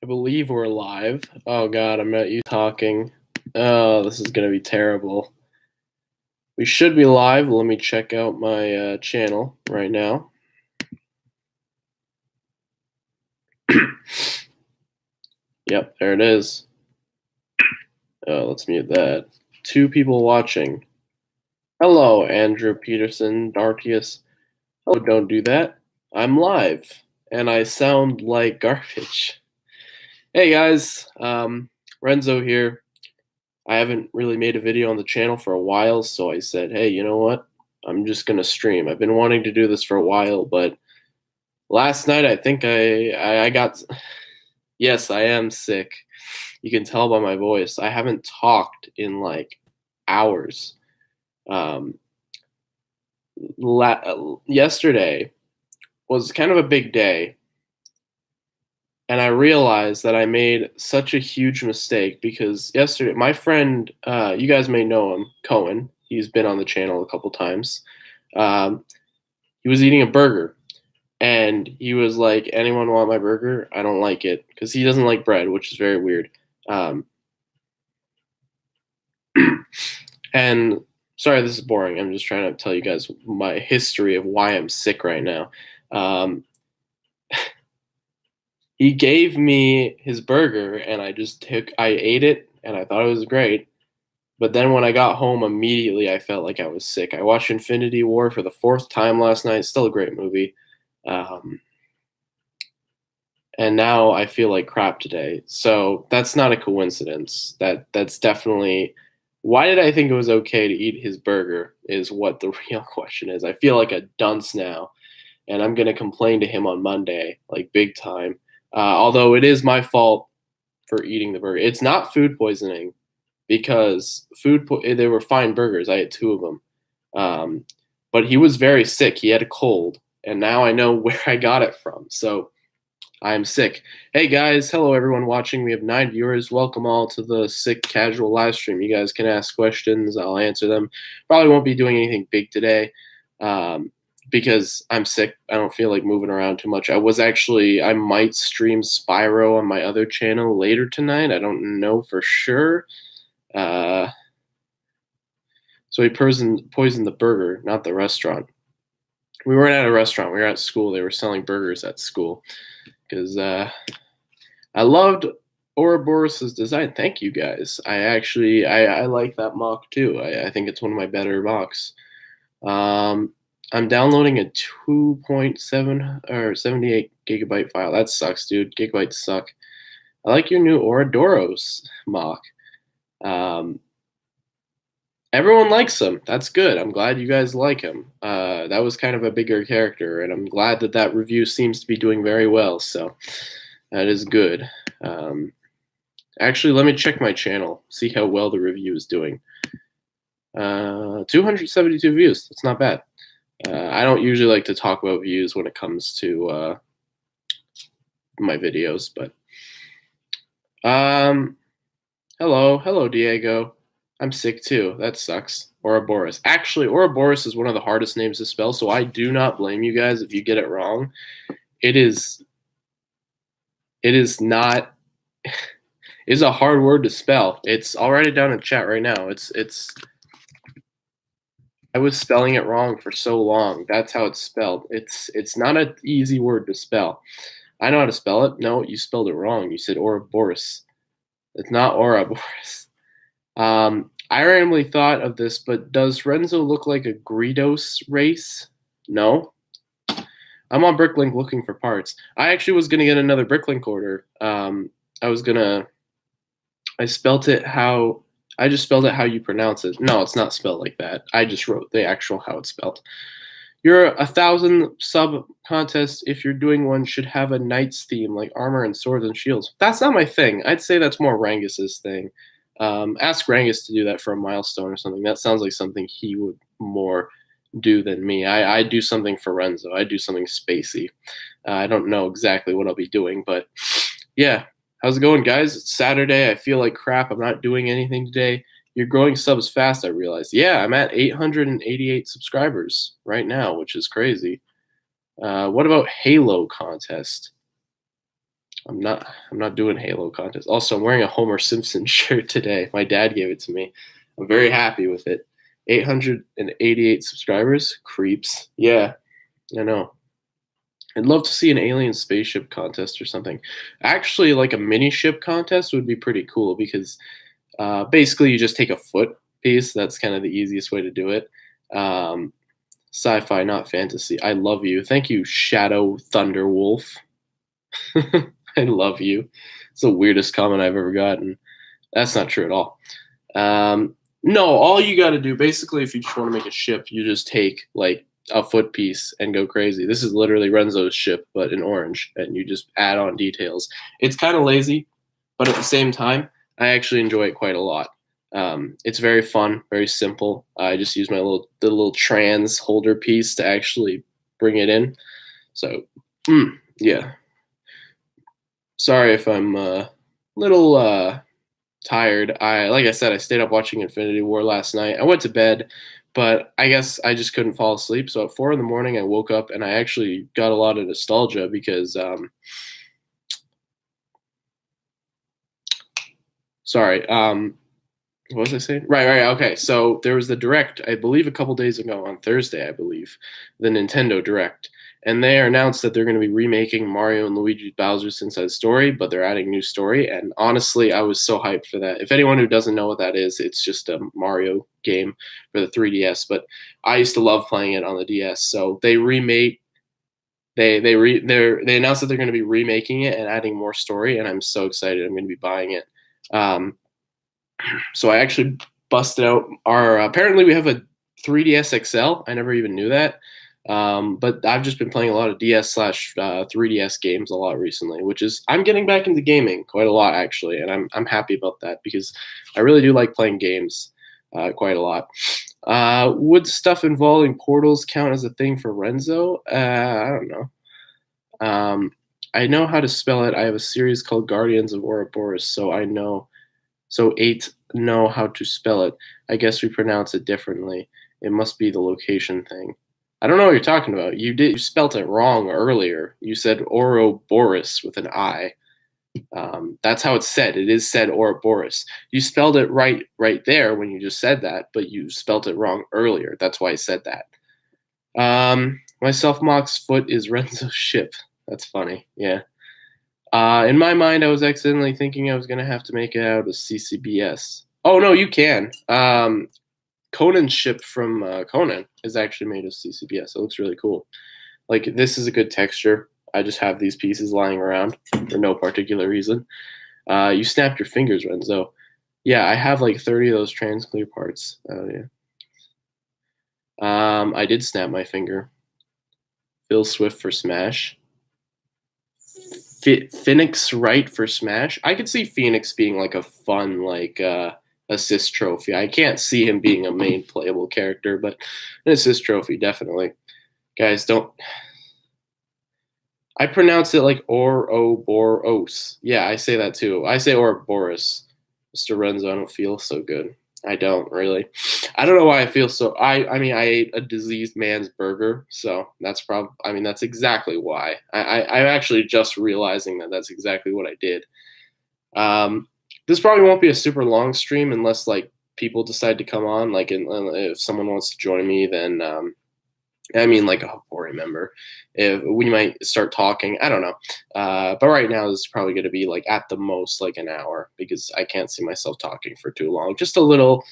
I believe we're live. Oh god, I'm not you talking. Oh, this is gonna be terrible. We should be live. Let me check out my channel right now. Yep, there it is. Let's mute that. 2 people watching. Hello, Andrew Peterson, Dartius. Oh, don't do that. I'm live, and I sound like garbage. Hey guys, Renzo here. I haven't really made a video on the channel for a while, so I said, hey, you know what? I'm just gonna stream. I've been wanting to do this for a while, but last night I think I got. Yes, I am sick. You can tell by my voice. I haven't talked in like hours. Um, Yesterday was kind of a big day, and I realized that I made such a huge mistake because yesterday, my friend, you guys may know him, Cohen. He's been on the channel a couple times. Um, he was eating a burger, and he was like, "Anyone want my burger? I don't like it," because he doesn't like bread, which is very weird. Um, and sorry, this is boring. I'm just trying to tell you guys my history of why I'm sick right now. Um, he gave me his burger, and I ate it, and I thought it was great. But then when I got home, immediately I felt like I was sick. I watched Infinity War for the 4th time last night. Still a great movie. Um, and now I feel like crap today. So that's not a coincidence. That's definitely why did I think it was okay to eat his burger is what the real question is. I feel like a dunce now, and I'm gonna complain to him on Monday, like big time. Although it is my fault for eating the burger. It's not food poisoning because they were fine burgers. I ate 2 of them, but he was very sick. He had a cold, and now I know where I got it from. So I'm sick. Hey guys, hello everyone watching. We have 9 viewers. Welcome all to the Sick Casual live stream. You guys can ask questions. I'll answer them. Probably won't be doing anything big today because I'm sick. I don't feel like moving around too much. I might stream Spyro on my other channel later tonight. I don't know for sure. So he poisoned the burger, not the restaurant. We weren't at a restaurant. We were at school. They were selling burgers at school. Because I loved Ouroboros' design. Thank you guys. I like that mock too. I think it's one of my better mocks. I'm downloading a 2.7 or 78 gigabyte file. That sucks, dude. Gigabytes suck. I like your new Ouroboros mock. Everyone likes him. That's good. I'm glad you guys like him. That was kind of a bigger character, and I'm glad that review seems to be doing very well. So that is good. Actually, let me check my channel, see how well the review is doing. 272 views. That's not bad. I don't usually like to talk about views when it comes to my videos, but hello, Diego. I'm sick too. That sucks. Ouroboros. Actually, Ouroboros is one of the hardest names to spell, so I do not blame you guys if you get it wrong. It is not. It is a hard word to spell. I'll write it down in chat right now. I was spelling it wrong for so long. That's how it's spelled. It's not an easy word to spell. I know how to spell it. No, you spelled it wrong. You said Ouroboros. It's not Ouroboros. I randomly thought of this, but does Renzo look like a Greedos race? No. I'm on Bricklink looking for parts. I actually was going to get another Bricklink order. I just spelled it how you pronounce it. No, it's not spelled like that. I just wrote the actual how it's spelled. Your 1,000 sub contest, if you're doing one, should have a knight's theme, like armor and swords and shields. That's not my thing. I'd say that's more Rangus's thing. Ask Rangus to do that for a milestone or something. That sounds like something he would more do than me. I do something for Renzo. I do something spacey. I don't know exactly what I'll be doing, but yeah. How's it going, guys? It's Saturday. I feel like crap. I'm not doing anything today. You're growing subs fast, I realized. Yeah, I'm at 888 subscribers right now, which is crazy. What about Halo contest? I'm not doing Halo contest. Also, I'm wearing a Homer Simpson shirt today. My dad gave it to me. I'm very happy with it. 888 subscribers. Creeps. Yeah, I know. I'd love to see an alien spaceship contest or something. Actually, like a mini ship contest would be pretty cool because basically you just take a foot piece. That's kind of the easiest way to do it. Um, Sci-fi, not fantasy. I love you. Thank you, Shadow Thunder Wolf. I love you. It's the weirdest comment I've ever gotten. That's not true at all. No, all you got to do, basically, if you just want to make a ship, you just take like a foot piece and go crazy. This is literally Renzo's ship, but in orange, and you just add on details. It's kind of lazy, but at the same time, I actually enjoy it quite a lot. It's very fun, very simple. I just use the little trans holder piece to actually bring it in. So, yeah. Sorry if I'm a little tired. Like I said, I stayed up watching Infinity War last night. I went to bed, but I guess I just couldn't fall asleep. So at 4 in the morning, I woke up and I actually got a lot of nostalgia because, sorry, what was I saying? Right. Okay. So there was the Direct, I believe, a couple days ago on Thursday, I believe, the Nintendo Direct. And they announced that they're going to be remaking Mario and Luigi's Bowser's Inside Story, but they're adding new story. And honestly, I was so hyped for that. If anyone who doesn't know what that is, it's just a Mario game for the 3DS. But I used to love playing it on the DS. So they remade. They announced that they're going to be remaking it and adding more story, and I'm so excited. I'm going to be buying it. So I actually busted out our. Apparently, we have a 3DS XL. I never even knew that. But I've just been playing a lot of DS slash 3DS games a lot recently, which is I'm getting back into gaming quite a lot actually, and I'm happy about that because I really do like playing games quite a lot. Would stuff involving portals count as a thing for Renzo? I don't know. I know how to spell it. I have a series called Guardians of Ouroboros, so I know. So eight know how to spell it. I guess we pronounce it differently. It must be the location thing. I don't know what you're talking about. You spelt it wrong earlier. You said Ouroboros with an I. That's how it's said. It is said Ouroboros. You spelled it right there when you just said that, but you spelt it wrong earlier. That's why I said that. My self-mock's foot is Renzo's ship. That's funny. Yeah. In my mind, I was accidentally thinking I was going to have to make it out of CCBS. Oh, no, you can. Conan's ship from Conan is actually made of CCBS. It looks really cool. Like, this is a good texture. I just have these pieces lying around for no particular reason. You snapped your fingers, Renzo. Yeah, I have like 30 of those trans clear parts. Oh, yeah. I did snap my finger. Phil Swift for Smash. Phoenix Wright for Smash. I could see Phoenix being like a fun like assist trophy. I can't see him being a main playable character, but an assist trophy definitely. Guys, don't. I pronounce it like Ouroboros. Yeah, I say that too. I say Ouroboros. Mr. Renzo, I don't feel so good. I don't really. I don't know why I feel so. I mean, I ate a diseased man's burger, so that's probably. I mean, that's exactly why. I'm actually just realizing that that's exactly what I did. This probably won't be a super long stream unless like people decide to come on. Like, if someone wants to join me, then I mean, like a boring member. If we might start talking, I don't know. But right now, this is probably going to be like at the most like an hour because I can't see myself talking for too long. Just a little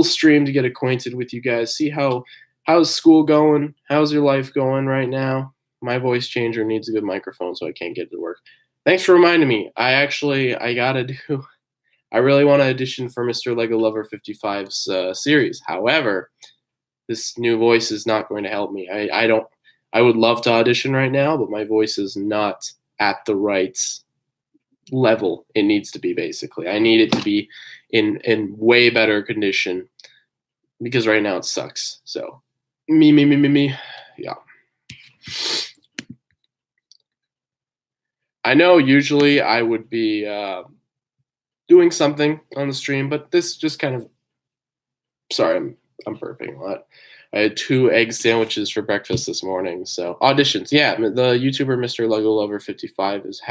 stream to get acquainted with you guys. See how's school going? How's your life going right now? My voice changer needs a good microphone, so I can't get it to work. Thanks for reminding me. I gotta do. I really want to audition for Mr. Lego Lover 55's series. However, this new voice is not going to help me. I don't. I would love to audition right now, but my voice is not at the right level it needs to be. Basically, I need it to be in way better condition because right now it sucks. So, me. Yeah. I know usually I would be doing something on the stream, but this just kind of. Sorry, I'm burping a lot. I had 2 egg sandwiches for breakfast this morning. So auditions, yeah. The YouTuber Mr. Lego Lover 55 is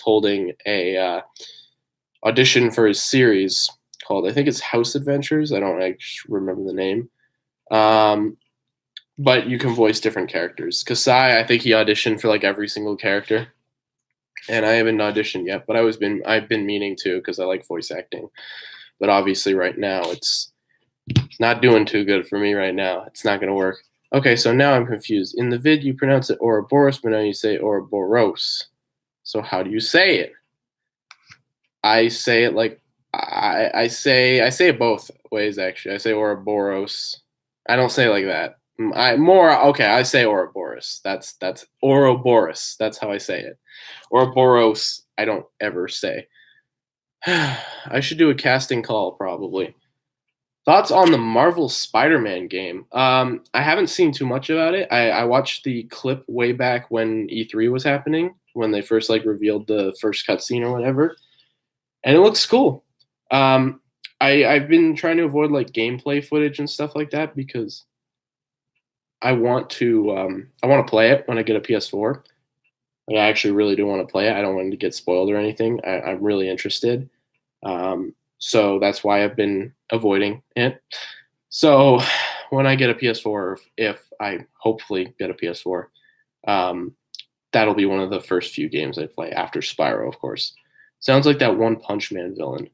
holding a audition for his series called, I think it's House Adventures. I don't actually remember the name. But you can voice different characters. Kasai, I think he auditioned for like every single character, and I haven't auditioned yet. But I've been meaning to because I like voice acting. But obviously, right now it's not doing too good for me right now. It's not going to work. Okay, so now I'm confused. In the vid, you pronounce it Ouroboros, but now you say Ouroboros. So how do you say it? I say it like I say it both ways actually. I say Ouroboros. I don't say it like that. I say Ouroboros. That's Ouroboros. That's how I say it. Ouroboros I don't ever say. I should do a casting call probably. Thoughts on the Marvel Spider-Man game? I haven't seen too much about it. I watched the clip way back when E3 was happening, when they first like revealed the first cutscene or whatever, and it looks cool. I've been trying to avoid like gameplay footage and stuff like that because I want to play it when I get a PS4. Like, I actually really do want to play it. I don't want it to get spoiled or anything. I'm really interested. So that's why I've been avoiding it. So when I get a PS4, if I hopefully get a PS4, that'll be one of the first few games I play after Spyro, of course. Sounds like that One Punch Man villain.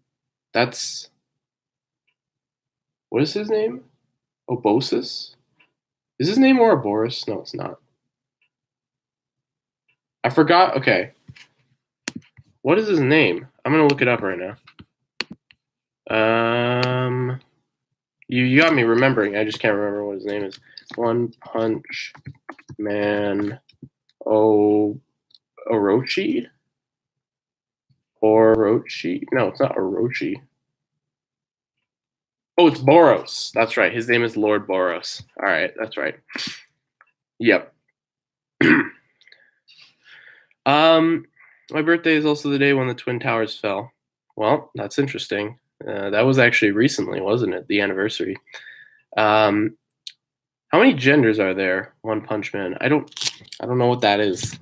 What is his name? Obosis? Is his name Ouroboros? No, it's not. I forgot. Okay. What is his name? I'm going to look it up right now. You got me remembering. I just can't remember what his name is. One Punch Man Orochi? Orochi? No, it's not Orochi. Oh, it's Boros. That's right. His name is Lord Boros. All right, that's right. Yep. My birthday is also the day when the Twin Towers fell. Well, that's interesting. That was actually recently, wasn't it? The anniversary. How many genders are there? One Punch Man. I don't know what that is.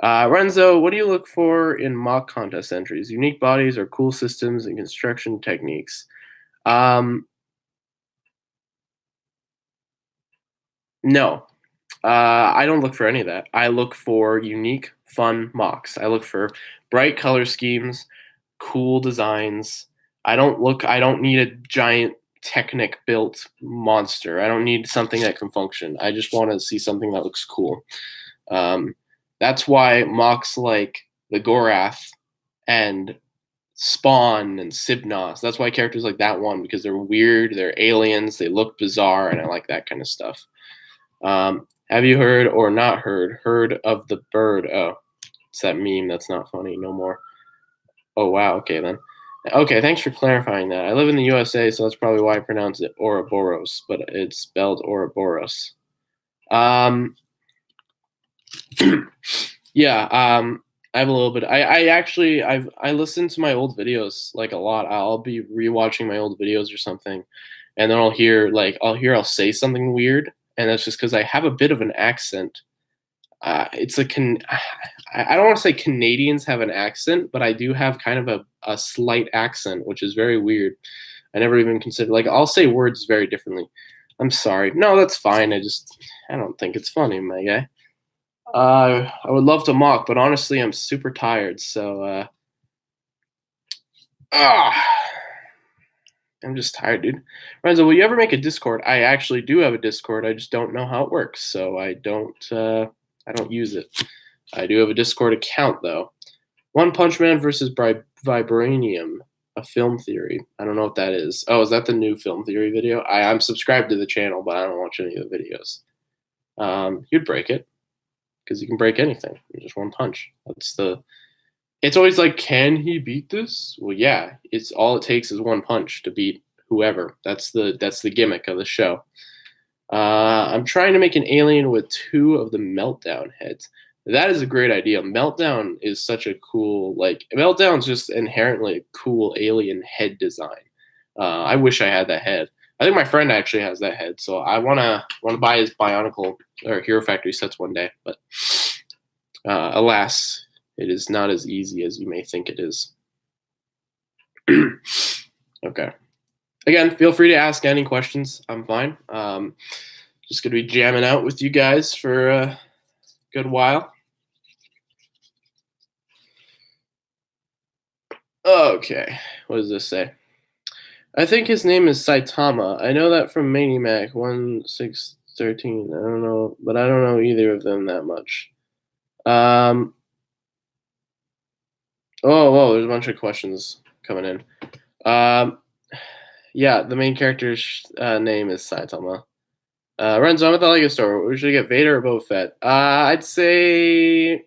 Renzo, what do you look for in mock contest entries? Unique bodies or cool systems and construction techniques? No. I don't look for any of that. I look for unique, fun mocks. I look for bright color schemes, cool designs. I don't need a giant Technic built monster. I don't need something that can function. I just want to see something that looks cool. That's why mocks like the Gorath and Spawn and Sibnos, that's why characters like that one, because they're weird, they're aliens, they look bizarre, and I like that kind of stuff. Have you heard or not heard of the bird? Oh, it's that meme that's not funny no more. Oh, wow. Okay, then. Okay, thanks for clarifying that. I live in the USA, so that's probably why I pronounce it Ouroboros, but it's spelled Ouroboros. Yeah, I have a little bit. I listen to my old videos like a lot. I'll be rewatching my old videos or something, and then I'll say something weird, and that's just because I have a bit of an accent. It's a I don't want to say Canadians have an accent, but I do have kind of a slight accent, which is very weird. I never even considered, like, I'll say words very differently. I'm sorry. No, that's fine. I don't think it's funny, my guy. I would love to mock, but honestly, I'm super tired. So, I'm just tired, dude. Renzo, will you ever make a Discord? I actually do have a Discord. I just don't know how it works, so I don't use it. I do have a Discord account though. One Punch Man versus Vibranium, a film theory. I don't know what that is. Oh, is that the new film theory video? I'm subscribed to the channel, but I don't watch any of the videos. You'd break it because you can break anything. Just one punch. It's always like, can he beat this? Well, yeah. It's all it takes is one punch to beat whoever. That's the gimmick of the show. I'm trying to make an alien with 2 of the Meltdown heads. That is a great idea. Meltdown is such a cool, Meltdown's just inherently a cool alien head design. I wish I had that head. I think my friend actually has that head, so I wanna buy his Bionicle or Hero Factory sets one day. But alas, it is not as easy as you may think it is. Okay. Again, feel free to ask any questions. I'm fine. Just gonna be jamming out with you guys for a good while. Okay, what does this say? I think his name is Saitama. I know that from Maniac 1613. I don't know, but I don't know either of them that much. Oh, whoa, there's a bunch of questions coming in. Yeah, the main character's name is Saitama. Renzo, I'm at the Lego store. We should get Vader or Boba Fett. I'd say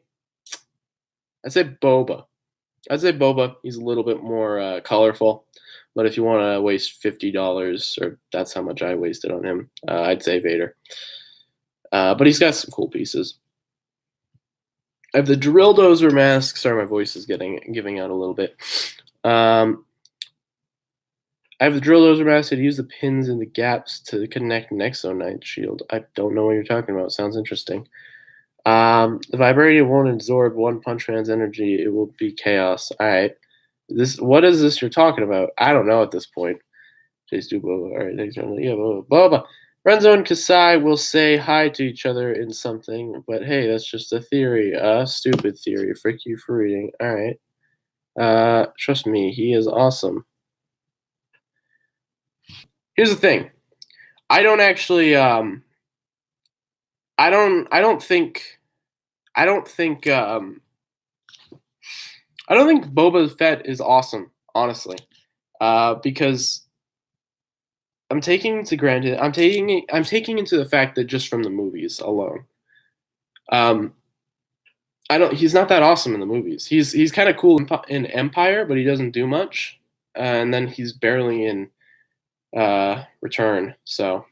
Boba. I'd say Boba. He's a little bit more colorful. But if you want to waste $50, or that's how much I wasted on him, I'd say Vader. But he's got some cool pieces. I have the drill dozer mask. Sorry, my voice is giving out a little bit. I have the drill dozer mask. I'd use the pins in the gaps to connect Nexo Knight shield. I don't know what you're talking about. Sounds interesting. The vibranium won't absorb One Punch Man's energy. It will be chaos. All right. What is this you're talking about? I don't know at this point. Chase do Boba. All right, thanks, Renzo. Yeah, Boba. Renzo and Kasai will say hi to each other in something, but hey, that's just a theory. Stupid theory. Frick you for reading. All right. Trust me, he is awesome. Here's the thing. I don't actually. I don't think. I don't think. I don't think Boba Fett is awesome, honestly, because I'm taking into the fact that just from the movies alone, he's not that awesome in the movies. He's kind of cool in Empire, but he doesn't do much, and then he's barely in Return. So,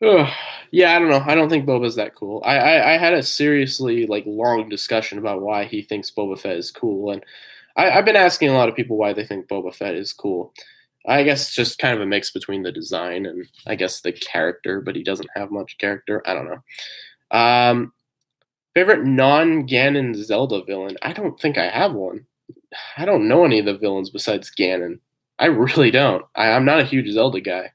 yeah, I don't know. I don't think Boba's that cool. I had a seriously long discussion about why he thinks Boba Fett is cool, and I've been asking a lot of people why they think Boba Fett is cool. I guess it's just kind of a mix between the design and I guess the character, but he doesn't have much character. I don't know. Favorite non-Ganon Zelda villain? I don't think I have one. I don't know any of the villains besides Ganon. I really don't. I'm not a huge Zelda guy.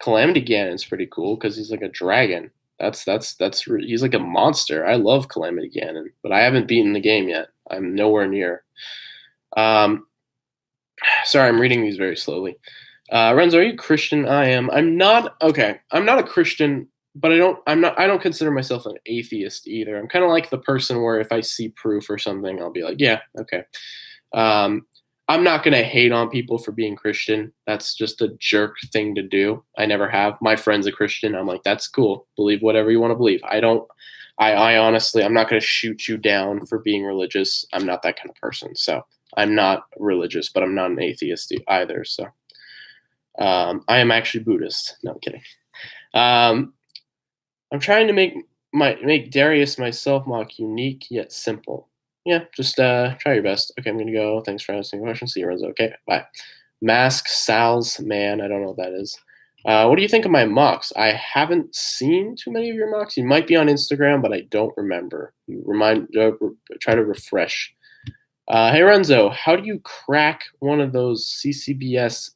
Calamity Ganon's pretty cool because he's like a dragon. He's like a monster. I love Calamity Ganon, but I haven't beaten the game yet. I'm nowhere near. Sorry, I'm reading these very slowly. Renzo, are you Christian? I am. I'm not. Okay, I'm not a Christian, but I don't consider myself an atheist either. I'm kind of like the person where if I see proof or something, I'll be like, yeah, okay. I'm not gonna hate on people for being Christian. That's just a jerk thing to do. I never have. My friend's a Christian. I'm like, that's cool. Believe whatever you want to believe. I honestly, I'm not gonna shoot you down for being religious. I'm not that kind of person. So I'm not religious, but I'm not an atheist either. So I am actually Buddhist. No, I'm kidding. I'm trying to make Darius myself mock unique yet simple. Yeah, just try your best. Okay, I'm gonna go. Thanks for asking the question. See you, Renzo. Okay, bye. Mask Sal's man. I don't know what that is. What do you think of my mocks? I haven't seen too many of your mocks. You might be on Instagram, but I don't remember. Try to refresh. Hey Renzo, how do you crack one of those CCBS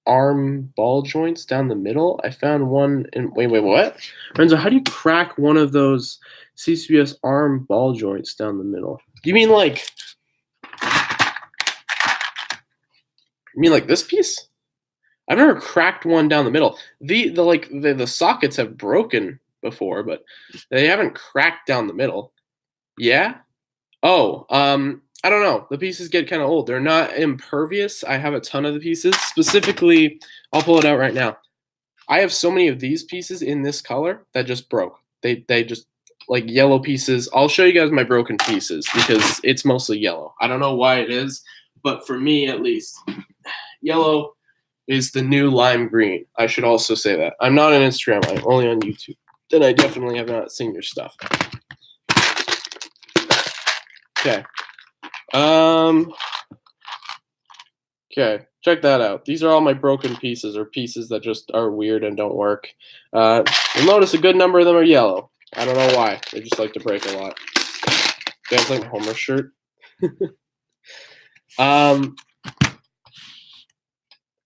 arm ball joints down the middle? I found one in. Wait, what? Renzo, how do you crack one of those CCBS arm ball joints down the middle? Do you mean like? You mean like this piece? I've never cracked one down the middle. The sockets have broken before, but they haven't cracked down the middle. Yeah. Oh, I don't know. The pieces get kind of old. They're not impervious. I have a ton of the pieces. Specifically, I'll pull it out right now. I have so many of these pieces in this color that just broke. They just like yellow pieces. I'll show you guys my broken pieces because it's mostly yellow. I don't know why it is, but for me at least, yellow is the new lime green. I should also say that. I'm not on Instagram. I'm only on YouTube. And I definitely have not seen your stuff. Okay. Okay, check that out. These are all my broken pieces, or pieces that just are weird and don't work. You'll notice a good number of them are yellow. I don't know why. They just like to break a lot. Sounds like a Homer shirt. um,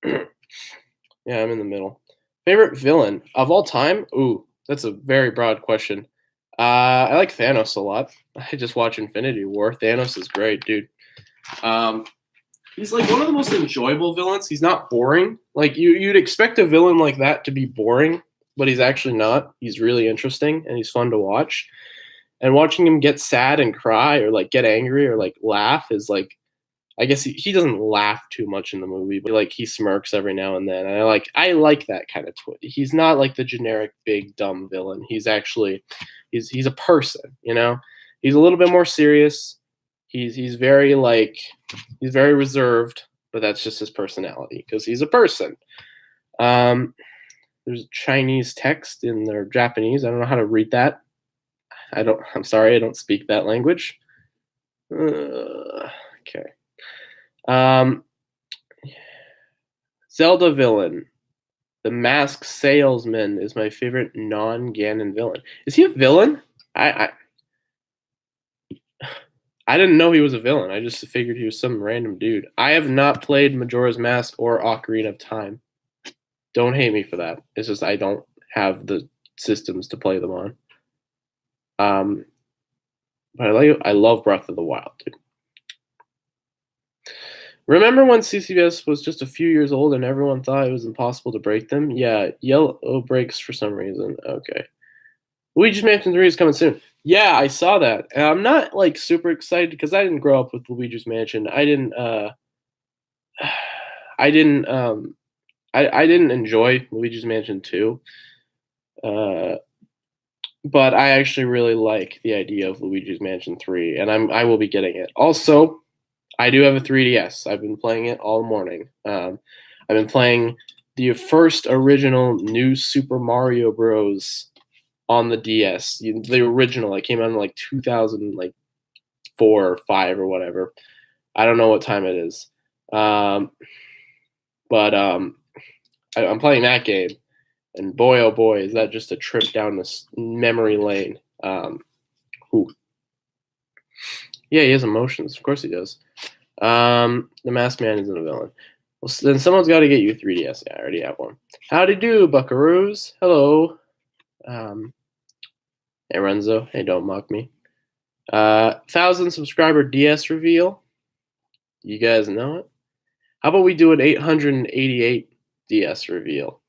yeah, I'm in the middle. Favorite villain of all time? Ooh, that's a very broad question. I like Thanos a lot. I just watch Infinity War. Thanos is great, dude. Um, he's like one of the most enjoyable villains. He's not boring. Like you'd expect a villain like that to be boring, but he's actually not. He's really interesting and he's fun to watch. And watching him get sad and cry or like get angry or like laugh is like, I guess he doesn't laugh too much in the movie, but like he smirks every now and then. And I like that kind of twist. He's not like the generic big dumb villain. He's actually he's a person, you know? He's a little bit more serious. He's very like he's very reserved, but that's just his personality because he's a person. Um, there's Chinese text in their Japanese. I don't know how to read that. I'm sorry, I don't speak that language. Okay. Um, Zelda villain. The Masked Salesman is my favorite non-Ganon villain. Is he a villain? I didn't know he was a villain. I just figured he was some random dude. I have not played Majora's Mask or Ocarina of Time. Don't hate me for that. It's just I don't have the systems to play them on. But I love Breath of the Wild, dude. Remember when CCS was just a few years old and everyone thought it was impossible to break them? Yeah, yellow breaks for some reason. Okay. Luigi's Mansion 3 is coming soon. Yeah, I saw that. And I'm not like super excited because I didn't grow up with Luigi's Mansion. I didn't I didn't enjoy Luigi's Mansion 2. Uh but I actually really like the idea of Luigi's Mansion 3 and I will be getting it. Also, I do have a 3DS. I've been playing it all morning. I've been playing the first original new Super Mario Bros. On the DS. The original. It came out in like 2000, like 4 or 5 or whatever. I don't know what time it is. But I'm playing that game, and boy, oh boy, is that just a trip down this memory lane. Ooh. Yeah, he has emotions. Of course he does. The Masked Man isn't a villain. Well, then someone's got to get you a 3DS. Yeah, I already have one. Howdy do, buckaroos. Hello. Hey, Renzo. Hey, don't mock me. 1,000 subscriber DS reveal. You guys know it. How about we do an 888 DS reveal?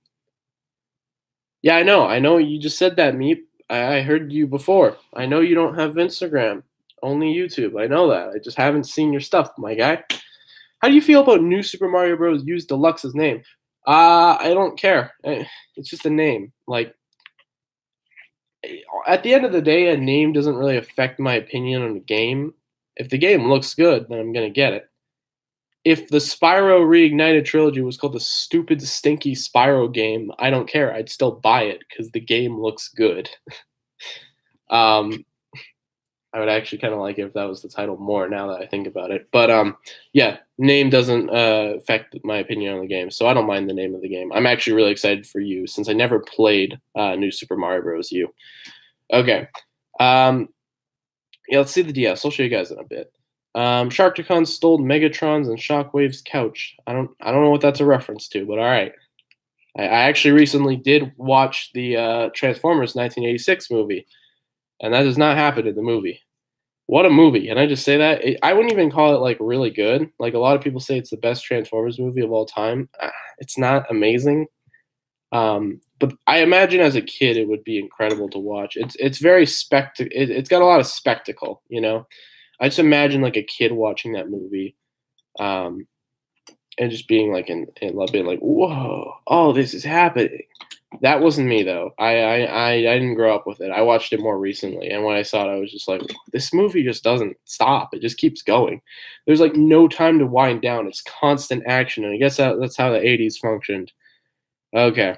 Yeah, I know. I know you just said that, Meep. I heard you before. I know you don't have Instagram, only YouTube. I know that. I just haven't seen your stuff, my guy. How do you feel about New Super Mario Bros. Use Deluxe's name? I don't care. It's just a name. Like, at the end of the day, a name doesn't really affect my opinion on the game. If the game looks good, then I'm gonna get it. If the Spyro Reignited trilogy was called the stupid, stinky Spyro game, I don't care. I'd still buy it because the game looks good. I would actually kind of like it if that was the title more now that I think about it. But yeah, name doesn't affect my opinion on the game, so I don't mind the name of the game. I'm actually really excited for you since I never played New Super Mario Bros. U. Okay. Yeah, let's see the DS. I'll show you guys in a bit. Sharkticon stole Megatron's and Shockwave's couch. I don't know what that's a reference to, but all right. I actually recently did watch the Transformers 1986 movie, and that does not happen in the movie. What a movie! And I just say that I wouldn't even call it like really good. Like a lot of people say, it's the best Transformers movie of all time. It's not amazing. But I imagine as a kid it would be incredible to watch. It's very it's got a lot of spectacle, you know. I just imagine like a kid watching that movie, and just being like in love, being like, "Whoa, oh, this is happening." That wasn't me though. I didn't grow up with it. I watched it more recently, and when I saw it, I was just like, "This movie just doesn't stop. It just keeps going. There's like no time to wind down. It's constant action." And I guess that's how the '80s functioned. Okay.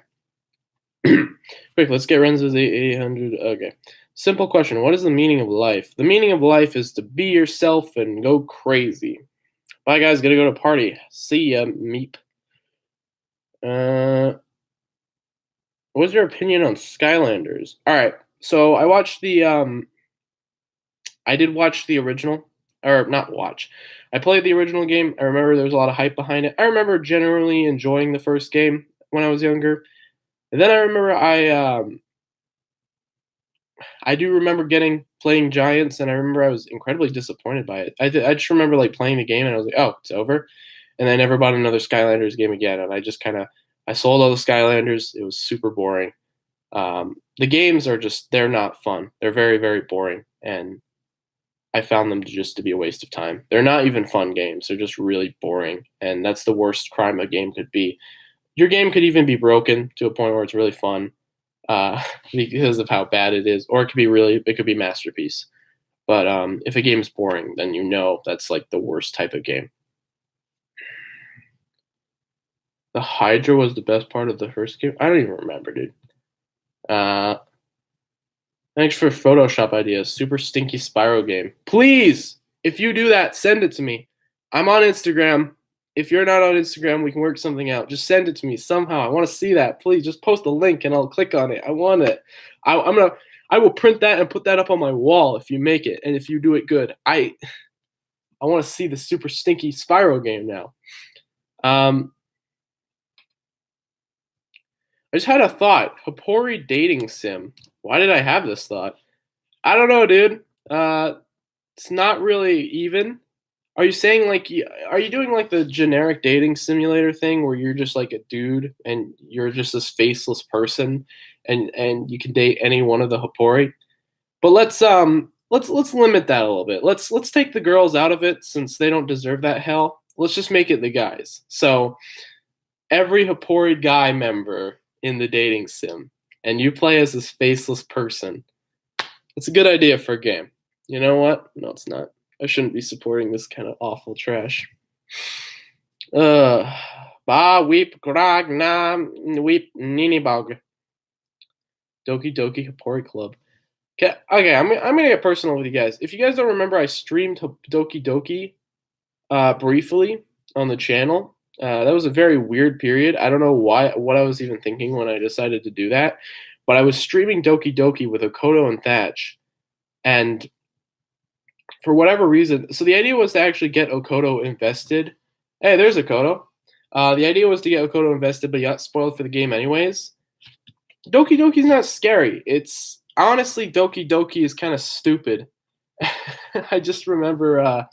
Quick, let's get Renzo's 800. Okay. Simple question. What is the meaning of life? The meaning of life is to be yourself and go crazy. Bye, guys. Gotta go to party. See ya, meep. What's your opinion on Skylanders? All right. So I watched I did watch the original, or not watch. I played the original game. I remember there was a lot of hype behind it. I remember generally enjoying the first game when I was younger. And then I remember I do remember playing Giants, and I remember I was incredibly disappointed by it. I just remember like playing the game, and I was like, oh, it's over. And I never bought another Skylanders game again. And I just kind of I sold all the Skylanders. It was super boring. The games are just they're not fun. They're very very boring, and I found them to be a waste of time. They're not even fun games. They're just really boring, and that's the worst crime a game could be. Your game could even be broken to a point where it's really fun because of how bad it is, or it could be masterpiece. But if a game's boring, then you know that's like the worst type of game. The Hydra was the best part of the first game. I don't even remember, dude. Uh, Thanks for Photoshop ideas. Super stinky Spyro game. Please, if you do that, send it to me. I'm on Instagram. If you're not on Instagram, we can work something out. Just send it to me somehow. I want to see that. Please, just post a link and I'll click on it. I want it. I will print that and put that up on my wall if you make it and if you do it good. I want to see the super stinky Spyro game now. I just had a thought. Hapori dating sim. Why did I have this thought? I don't know, dude. It's not really even. Are you saying like, are you doing like the generic dating simulator thing where you're just like a dude and you're just this faceless person, and you can date any one of the Hapori? But let's limit that a little bit. Let's take the girls out of it since they don't deserve that hell. Let's just make it the guys. So every Hapori guy member in the dating sim, and you play as this faceless person. It's a good idea for a game. You know what? No, it's not. I shouldn't be supporting this kind of awful trash. Ba weep grog na weep ninibog. Doki Doki Hapori Club. Okay, I'm gonna get personal with you guys. If you guys don't remember, I streamed Doki Doki briefly on the channel. That was a very weird period. I don't know what I was even thinking when I decided to do that, but I was streaming Doki Doki with Okoto and Thatch, and for whatever reason, so the idea was to actually get Okoto invested. Hey, there's Okoto. The idea was to get Okoto invested, but he got spoiled for the game anyways. Doki Doki's not scary. It's honestly Doki Doki is kind of stupid. I just remember.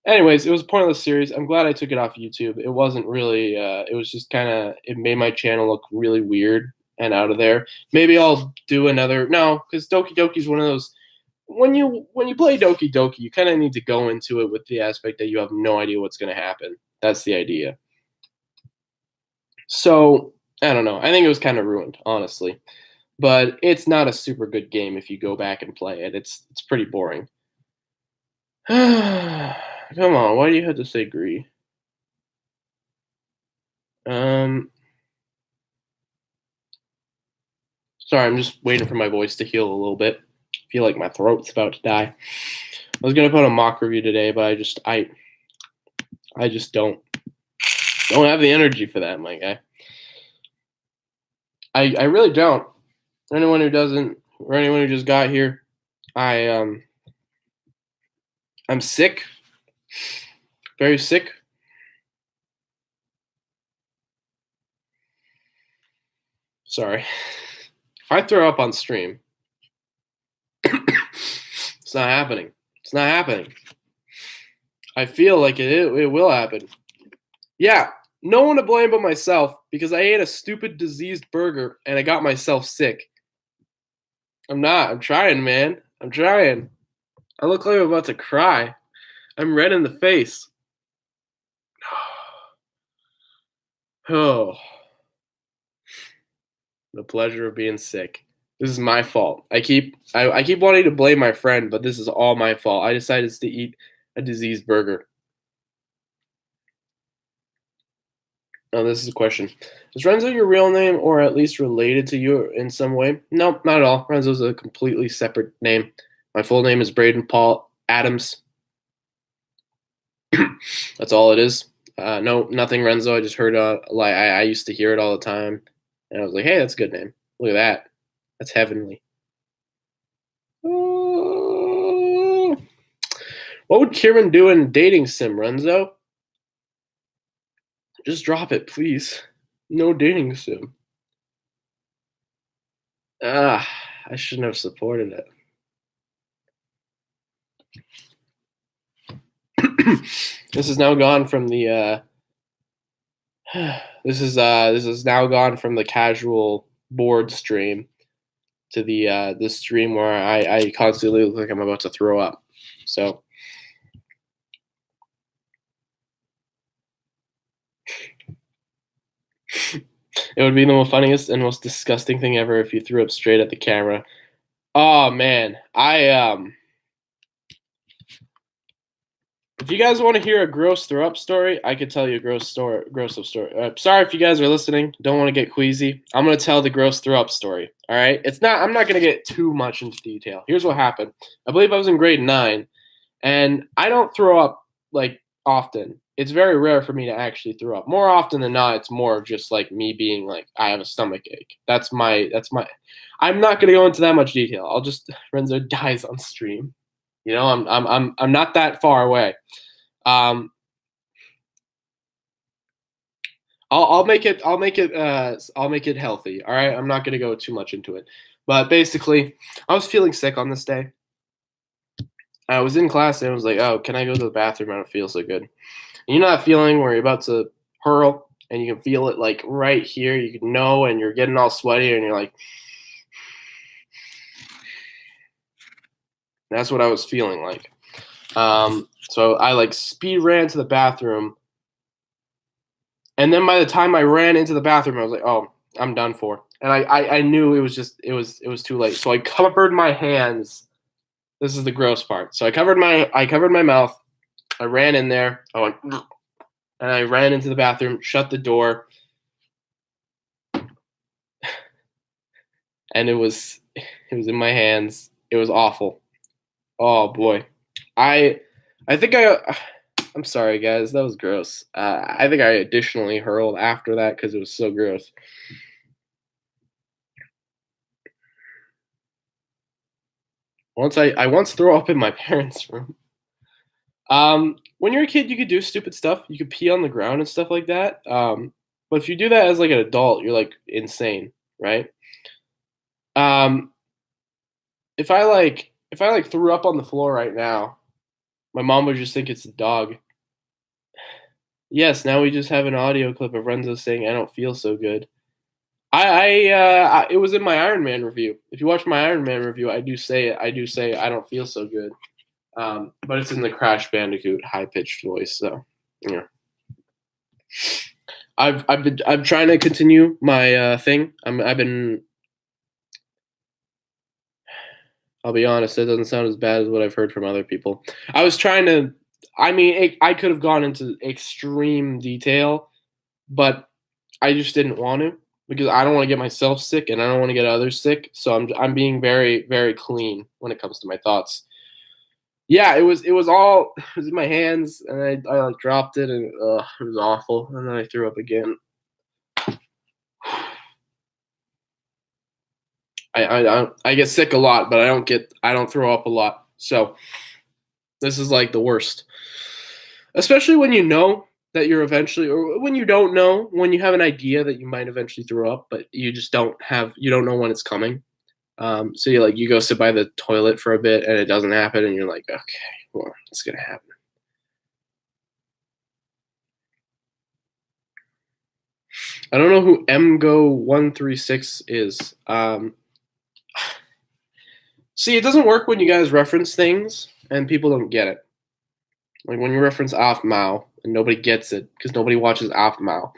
Anyways, it was a pointless series. I'm glad I took it off YouTube. It wasn't really. It was just kind of. It made my channel look really weird and out of there. Maybe I'll do another. No, because Doki Doki is one of those. When you play Doki Doki, you kind of need to go into it with the aspect that you have no idea what's going to happen. That's the idea. So I don't know. I think it was kind of ruined, honestly. But it's not a super good game if you go back and play it. It's pretty boring. Come on, why do you have to say agree? Sorry, I'm just waiting for my voice to heal a little bit. I feel like my throat's about to die. I was gonna put a mock review today, but I just don't have the energy for that, my guy. I really don't. Anyone who doesn't, or anyone who just got here, I'm sick, very sick. Sorry. If I throw up on stream, it's not happening. It's not happening. I feel like it will happen. Yeah, no one to blame but myself because I ate a stupid diseased burger and I got myself sick. I'm not. I'm trying, man. I'm trying. I look like I'm about to cry. I'm red in the face. Oh. The pleasure of being sick. This is my fault. I keep wanting to blame my friend, but this is all my fault. I decided to eat a diseased burger. Oh, this is a question. Is Renzo your real name or at least related to you in some way? No, not at all. Renzo's a completely separate name. My full name is Braden Paul Adams. That's all it is. No, nothing Renzo. I just heard like I used to hear it all the time, and I was like, hey, that's a good name. Look at that. That's heavenly. Oh. What would Kieran do in dating sim, Renzo? Just drop it, please. No dating sim. Ah, I shouldn't have supported it. This is now gone from the this is now gone from the casual board stream to the stream where I constantly look like I'm about to throw up. So it would be the most funniest and most disgusting thing ever if you threw up straight at the camera. Oh man, if you guys want to hear a gross throw up story, I could tell you a gross up story. Sorry if you guys are listening. Don't want to get queasy. I'm gonna tell the gross throw up story. All right, I'm not gonna get too much into detail. Here's what happened. I believe I was in grade 9, and I don't throw up like often. It's very rare for me to actually throw up. More often than not, it's more of just like me being like I have a stomach ache. That's my. I'm not gonna go into that much detail. I'll just Renzo dies on stream. You know, I'm not that far away. Um, I'll make it healthy. All right, I'm not gonna go too much into it, but basically, I was feeling sick on this day. I was in class and I was like, "Oh, can I go to the bathroom? I don't feel so good." And you know that feeling where you're about to hurl and you can feel it like right here. You can know, and you're getting all sweaty, and you're like, that's what I was feeling like. So I like speed ran to the bathroom, and then by the time I ran into the bathroom, I was like, "Oh, I'm done for." And I knew it was too late. So I covered my hands. This is the gross part. So I covered my mouth. I ran in there. I went, and I ran into the bathroom, shut the door, and it was in my hands. It was awful. Oh boy, I I think I'm sorry guys, that was gross. I think I additionally hurled after that because it was so gross. I once threw up in my parents' room. When you're a kid, you could do stupid stuff. You could pee on the ground and stuff like that. But if you do that as like an adult, you're like insane, right? Um, if I like threw up on the floor right now, my mom would just think it's a dog. Yes, now we just have an audio clip of Renzo saying I don't feel so good. It was in my Iron Man review. If you watch my Iron Man review, I do say I don't feel so good. But it's in the Crash Bandicoot high pitched voice. So yeah, I'm trying to continue my thing. I've been. I'll be honest, it doesn't sound as bad as what I've heard from other people. I was trying to. I mean, I could have gone into extreme detail, but I just didn't want to because I don't want to get myself sick and I don't want to get others sick. So I'm being very clean when it comes to my thoughts. Yeah, it was all it was in my hands, and I like dropped it, and it was awful, and then I threw up again. I get sick a lot, but I don't throw up a lot. So this is like the worst, especially when you know that you're eventually, or when you don't know, when you have an idea that you might eventually throw up, but you don't know when it's coming. So you go sit by the toilet for a bit, and it doesn't happen, and you're like, okay, well, it's gonna happen. I don't know who mgo136 is. See, it doesn't work when you guys reference things and people don't get it. Like when you reference Afmao and nobody gets it because nobody watches Afmao.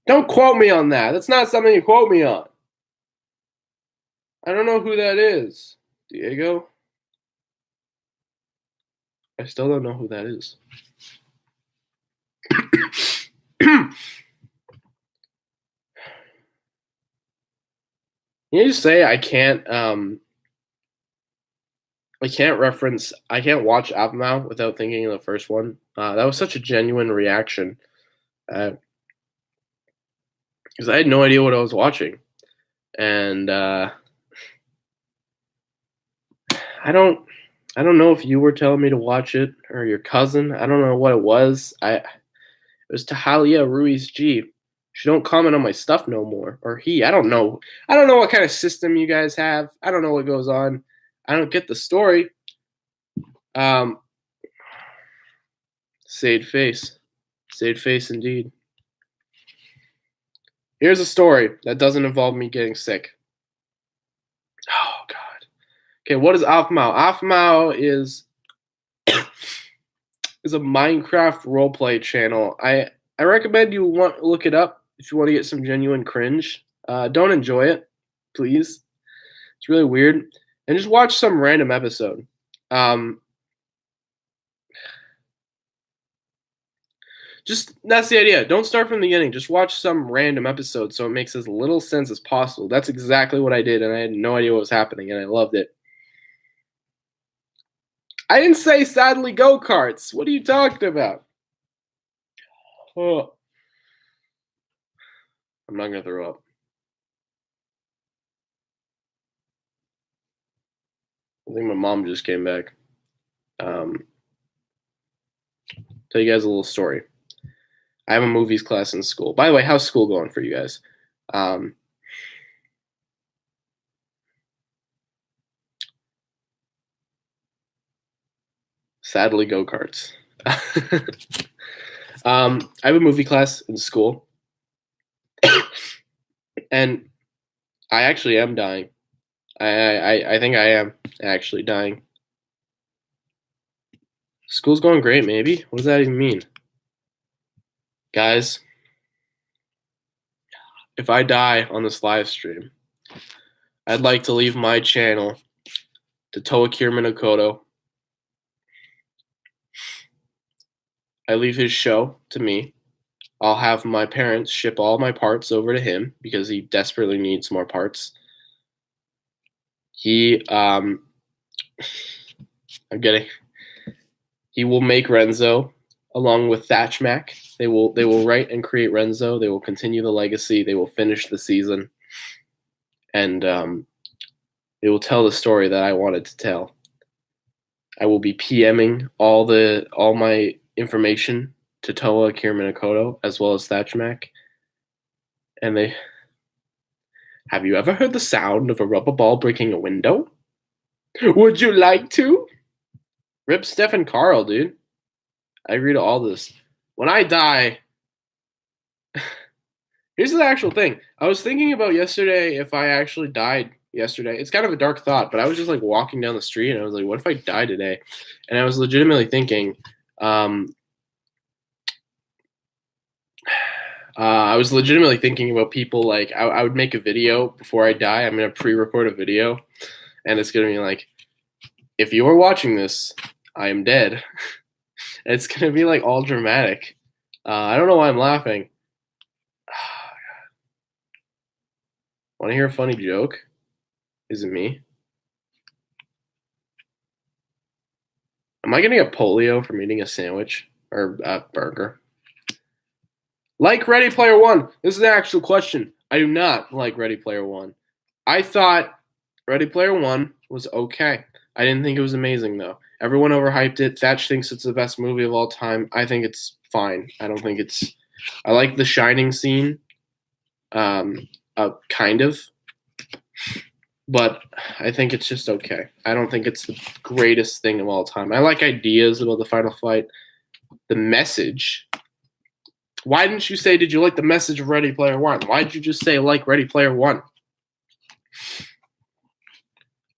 Don't quote me on that. That's not something you quote me on. I don't know who that is. Diego? I still don't know who that is. Can you just say I can't watch Alpha without thinking of the first one. That was such a genuine reaction because I had no idea what I was watching, and I don't I don't know if you were telling me to watch it or your cousin. I don't know what it was. It was Tahalia Ruiz G. She don't comment on my stuff no more, or he. I don't know. I don't know what kind of system you guys have. I don't know what goes on. I don't get the story. Um, Sade face indeed. Here's a story that doesn't involve me getting sick. Oh God. Okay, what is Afmao? Afmao is a Minecraft roleplay channel. I recommend you look it up if you want to get some genuine cringe. Don't enjoy it, please. It's really weird, and just watch some random episode. Just that's the idea. Don't start from the beginning. Just watch some random episode so it makes as little sense as possible. That's exactly what I did, and I had no idea what was happening, and I loved it. I didn't say sadly go-karts. What are you talking about? Oh, I'm not gonna throw up. I think my mom just came back. Tell you guys a little story. I have a movies class in school. By the way, how's school going for you guys? Sadly, go karts. I have a movie class in school, and I actually am dying. I think I am actually dying. School's going great, maybe? What does that even mean? Guys, if I die on this live stream, I'd like to leave my channel to Toakir Minakoto. I leave his show to me. I'll have my parents ship all my parts over to him because he desperately needs more parts. I'm getting. He will make Renzo along with Thatch Mac. They will write and create Renzo. They will continue the legacy. They will finish the season, and they will tell the story that I wanted to tell. I will be PMing all my information to Toa Kiraminakoto as well as Thatch Mac. And they have you ever heard the sound of a rubber ball breaking a window? Would you like to? Rip Stephen Carl, dude. I agree to all this. When I die, here's the actual thing. I was thinking about yesterday if I actually died yesterday. It's kind of a dark thought, but I was just like walking down the street and I was like, what if I die today? And I was legitimately thinking, about people like I would make a video before I die. I'm gonna pre-record a video, and it's gonna be like, if you are watching this, I am dead. And it's gonna be like all dramatic. I don't know why I'm laughing. Want to hear a funny joke? Is it me? Am I gonna get polio from eating a sandwich or a burger? Like Ready Player One. This is the actual question. I do not like Ready Player One. I thought Ready Player One was okay. I didn't think it was amazing though. Everyone overhyped it. Thatch thinks it's the best movie of all time. I think it's fine. I don't think it's. I like the Shining scene, kind of, but I think it's just okay. I don't think it's the greatest thing of all time. I like ideas about the final fight, the message. Why didn't you say, did you like the message of Ready Player One? Why did you just say, like Ready Player One?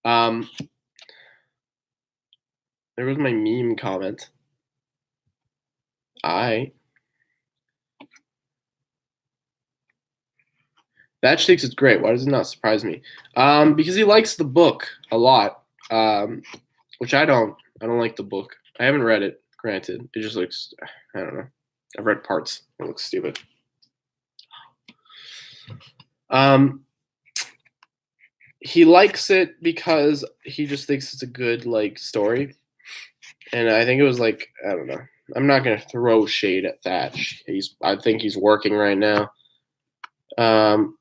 There was my meme comment. Thatch thinks it's great. Why does it not surprise me? Because he likes the book a lot, which I don't. I don't like the book. I haven't read it, granted. It just looks, I don't know. I've read parts. It looks stupid. he likes it because he just thinks it's a good like story, and I think it was like I don't know. I'm not gonna throw shade at Thatch. I think he's working right now. Um,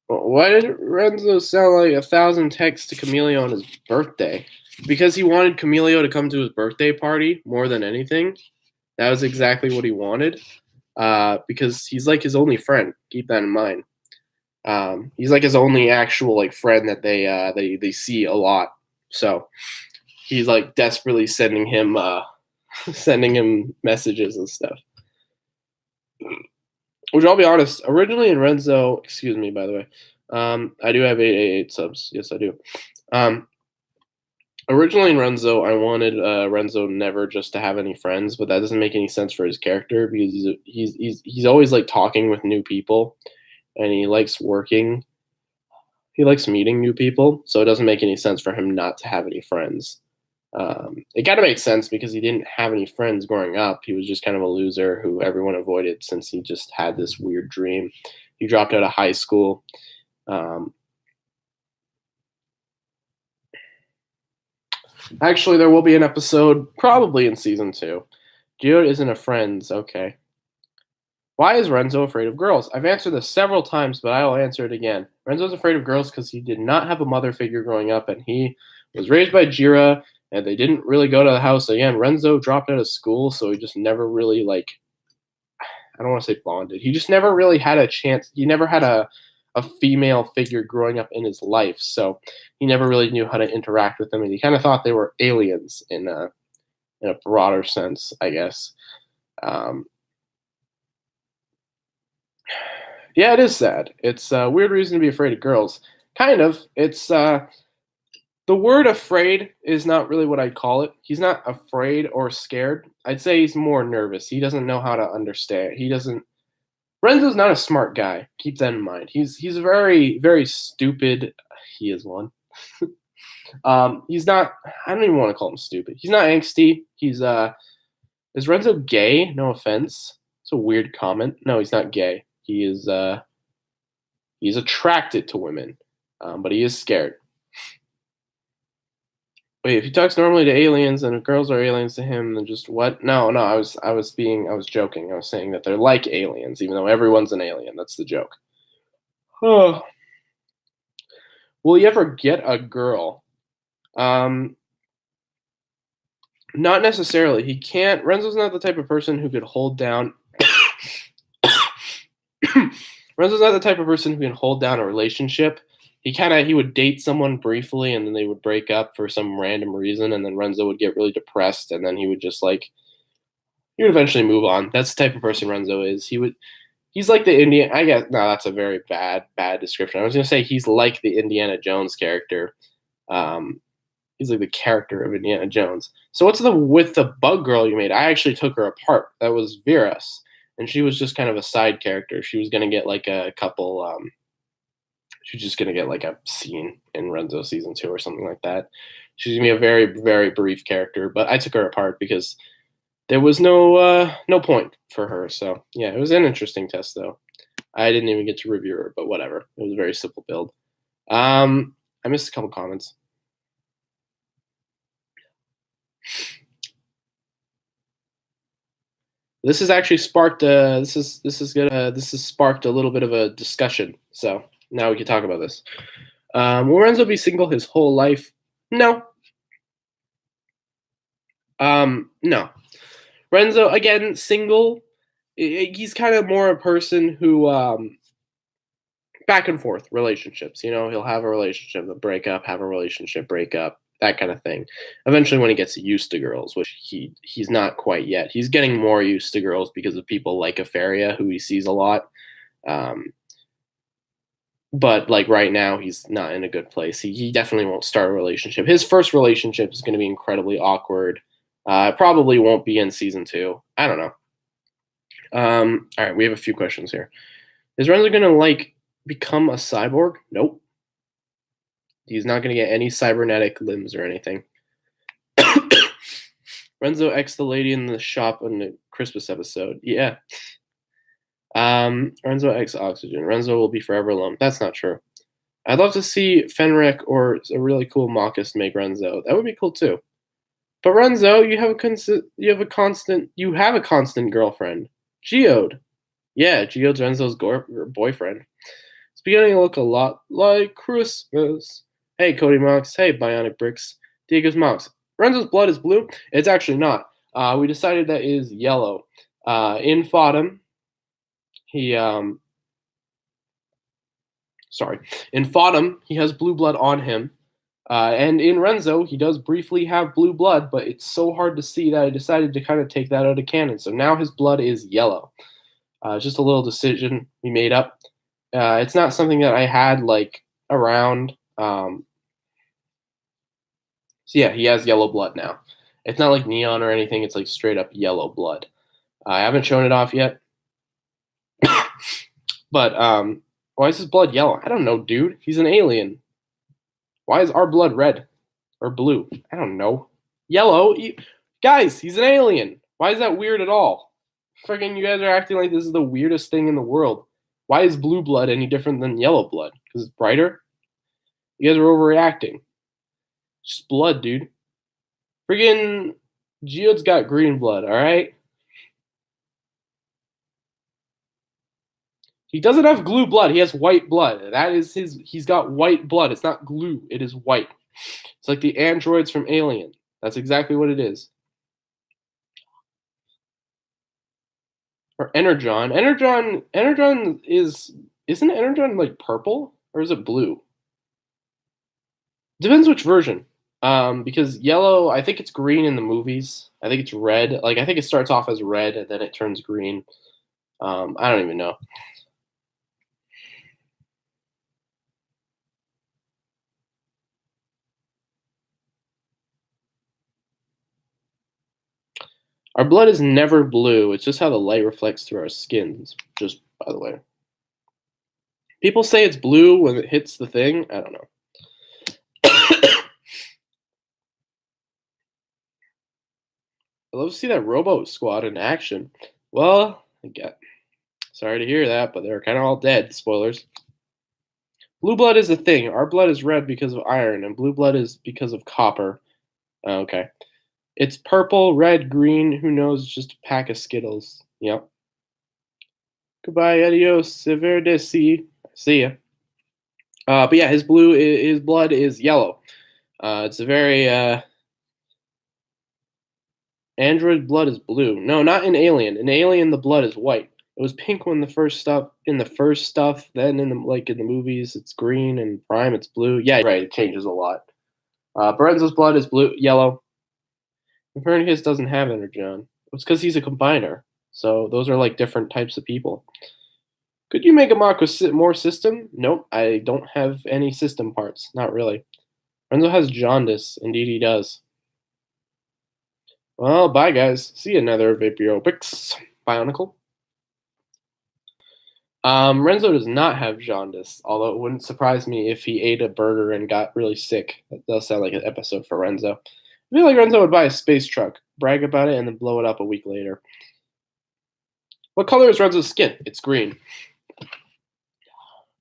why did Renzo sound like 1,000 texts to Camilio on his birthday? Because he wanted Camilio to come to his birthday party more than anything. That was exactly what he wanted. Because he's like his only friend. Keep that in mind. He's like his only actual like friend that they see a lot. So he's like desperately sending him sending him messages and stuff. Which I'll be honest, originally in Renzo, excuse me, by the way, I do have 888 subs. Yes, I do. Originally in Renzo, I wanted Renzo never just to have any friends, but that doesn't make any sense for his character because he's always like talking with new people, and he likes working. He likes meeting new people, so it doesn't make any sense for him not to have any friends. It kind of makes sense because he didn't have any friends growing up. He was just kind of a loser who everyone avoided since he just had this weird dream. He dropped out of high school. Actually, there will be an episode probably in season 2. Geode isn't a friends. Okay. Why is Renzo afraid of girls? I've answered this several times, but I will answer it again. Renzo's afraid of girls because he did not have a mother figure growing up, and he was raised by Jira, and they didn't really go to the house. Again, Renzo dropped out of school, so he just never really, like, I don't want to say bonded. He just never really had a chance. He never had a female figure growing up in his life, so he never really knew how to interact with them, and he kind of thought they were aliens in a broader sense, I guess. Yeah, it is sad. It's a weird reason to be afraid of girls. Kind of. It's the word afraid is not really what I'd call it. He's not afraid or scared. I'd say he's more nervous. He doesn't know how to understand. He doesn't. Renzo's not a smart guy. Keep that in mind. He's very very stupid. He is one. He's not. I don't even want to call him stupid. He's not angsty. Is Renzo gay? No offense. It's a weird comment. No, he's not gay. He's attracted to women, but he is scared. Wait, if he talks normally to aliens and if girls are aliens to him, then just what? No, I was joking. I was saying that they're like aliens, even though everyone's an alien. That's the joke. Oh. Will you ever get a girl? Not necessarily. He can't. Renzo's not the type of person who could hold down. Renzo's not the type of person who can hold down a relationship. He would date someone briefly and then they would break up for some random reason, and then Renzo would get really depressed, and then he would eventually move on. That's the type of person Renzo is. He's like the Indian. I guess no, that's a very bad description. I was gonna say he's like the Indiana Jones character. He's like the character of Indiana Jones. So what's with the bug girl you made? I actually took her apart. That was Virus, and she was just kind of a side character. She was gonna get like a couple. She's just gonna get like a scene in Renzo season 2 or something like that. She's gonna be a very very brief character, but I took her apart because there was no point for her. So yeah, it was an interesting test though. I didn't even get to review her, but whatever. It was a very simple build. I missed a couple comments. This has actually sparked this has sparked a little bit of a discussion. So now we can talk about this. Will Renzo be single his whole life? No. No. Renzo again single. He's kind of more a person who back and forth relationships. You know, he'll have a relationship, a breakup, have a relationship, break up, that kind of thing. Eventually, when he gets used to girls, which he's not quite yet, he's getting more used to girls because of people like Afaria, who he sees a lot. But like right now, he's not in a good place. He definitely won't start a relationship. His first relationship is going to be incredibly awkward. Probably won't be in season 2. I don't know. All right, we have a few questions here. Is Renzo going to become a cyborg? Nope. He's not going to get any cybernetic limbs or anything. Renzo X the lady in the shop in the Christmas episode. Yeah. Renzo X oxygen. Renzo will be forever alone. That's not true. I'd love to see Fenric or a really cool Marcus make Renzo. That would be cool too. But Renzo, you have a constant girlfriend, Geode. Yeah, Geode's Renzo's boyfriend. It's beginning to look a lot like Christmas. Hey, Cody Mox. Hey, Bionic Bricks. Diego's Mox. Renzo's blood is blue. It's actually not. We decided that is yellow. In Fodham, he sorry, in Fodham he has blue blood on him. And in Renzo, he does briefly have blue blood, but it's so hard to see that I decided to kind of take that out of canon. So now his blood is yellow. Just a little decision we made up. It's not something that I had like around. So yeah, he has yellow blood now. It's not like neon or anything. It's like straight up yellow blood. I haven't shown it off yet. But why is his blood yellow? I don't know, dude. He's an alien. Why is our blood red or blue? I don't know. Yellow? Guys, he's an alien. Why is that weird at all? Freaking, you guys are acting like this is the weirdest thing in the world. Why is blue blood any different than yellow blood? Because it's brighter? You guys are overreacting. Just blood, dude. Friggin' Geode's got green blood, alright? He doesn't have glue blood. He has white blood. That is he's got white blood. It's not glue. It is white. It's like the androids from Alien. That's exactly what it is. Or Energon. Energon isn't Energon like purple? Or is it blue? Depends which version. Because yellow, I think it's green in the movies. I think it's red. Like I think it starts off as red and then it turns green. I don't even know. Our blood is never blue. It's just how the light reflects through our skins. Just by the way. People say it's blue when it hits the thing. I don't know. I love to see that Robo Squad in action. Well, I get. Sorry to hear that, but they're kind of all dead. Spoilers. Blue blood is a thing. Our blood is red because of iron, and blue blood is because of copper. Okay. It's purple, red, green. Who knows? It's just a pack of Skittles. Yep. Goodbye, adios, see ya. But yeah, his blood is yellow. It's a very android blood is blue. No, not in Alien. In Alien, the blood is white. It was pink when the first stuff. Then in the movies, it's green, and Prime, it's blue. Yeah, right. It changes a lot. Lorenzo's blood is yellow. Copernicus doesn't have Energon. It's because he's a combiner. So those are like different types of people. Could you make a mock with more system? Nope, I don't have any system parts. Not really. Renzo has jaundice. Indeed, he does. Well, bye, guys. See you another Vaporiopics. Bionicle. Renzo does not have jaundice, although it wouldn't surprise me if he ate a burger and got really sick. That does sound like an episode for Renzo. I feel like Renzo would buy a space truck, brag about it, and then blow it up a week later. What color is Renzo's skin? It's green.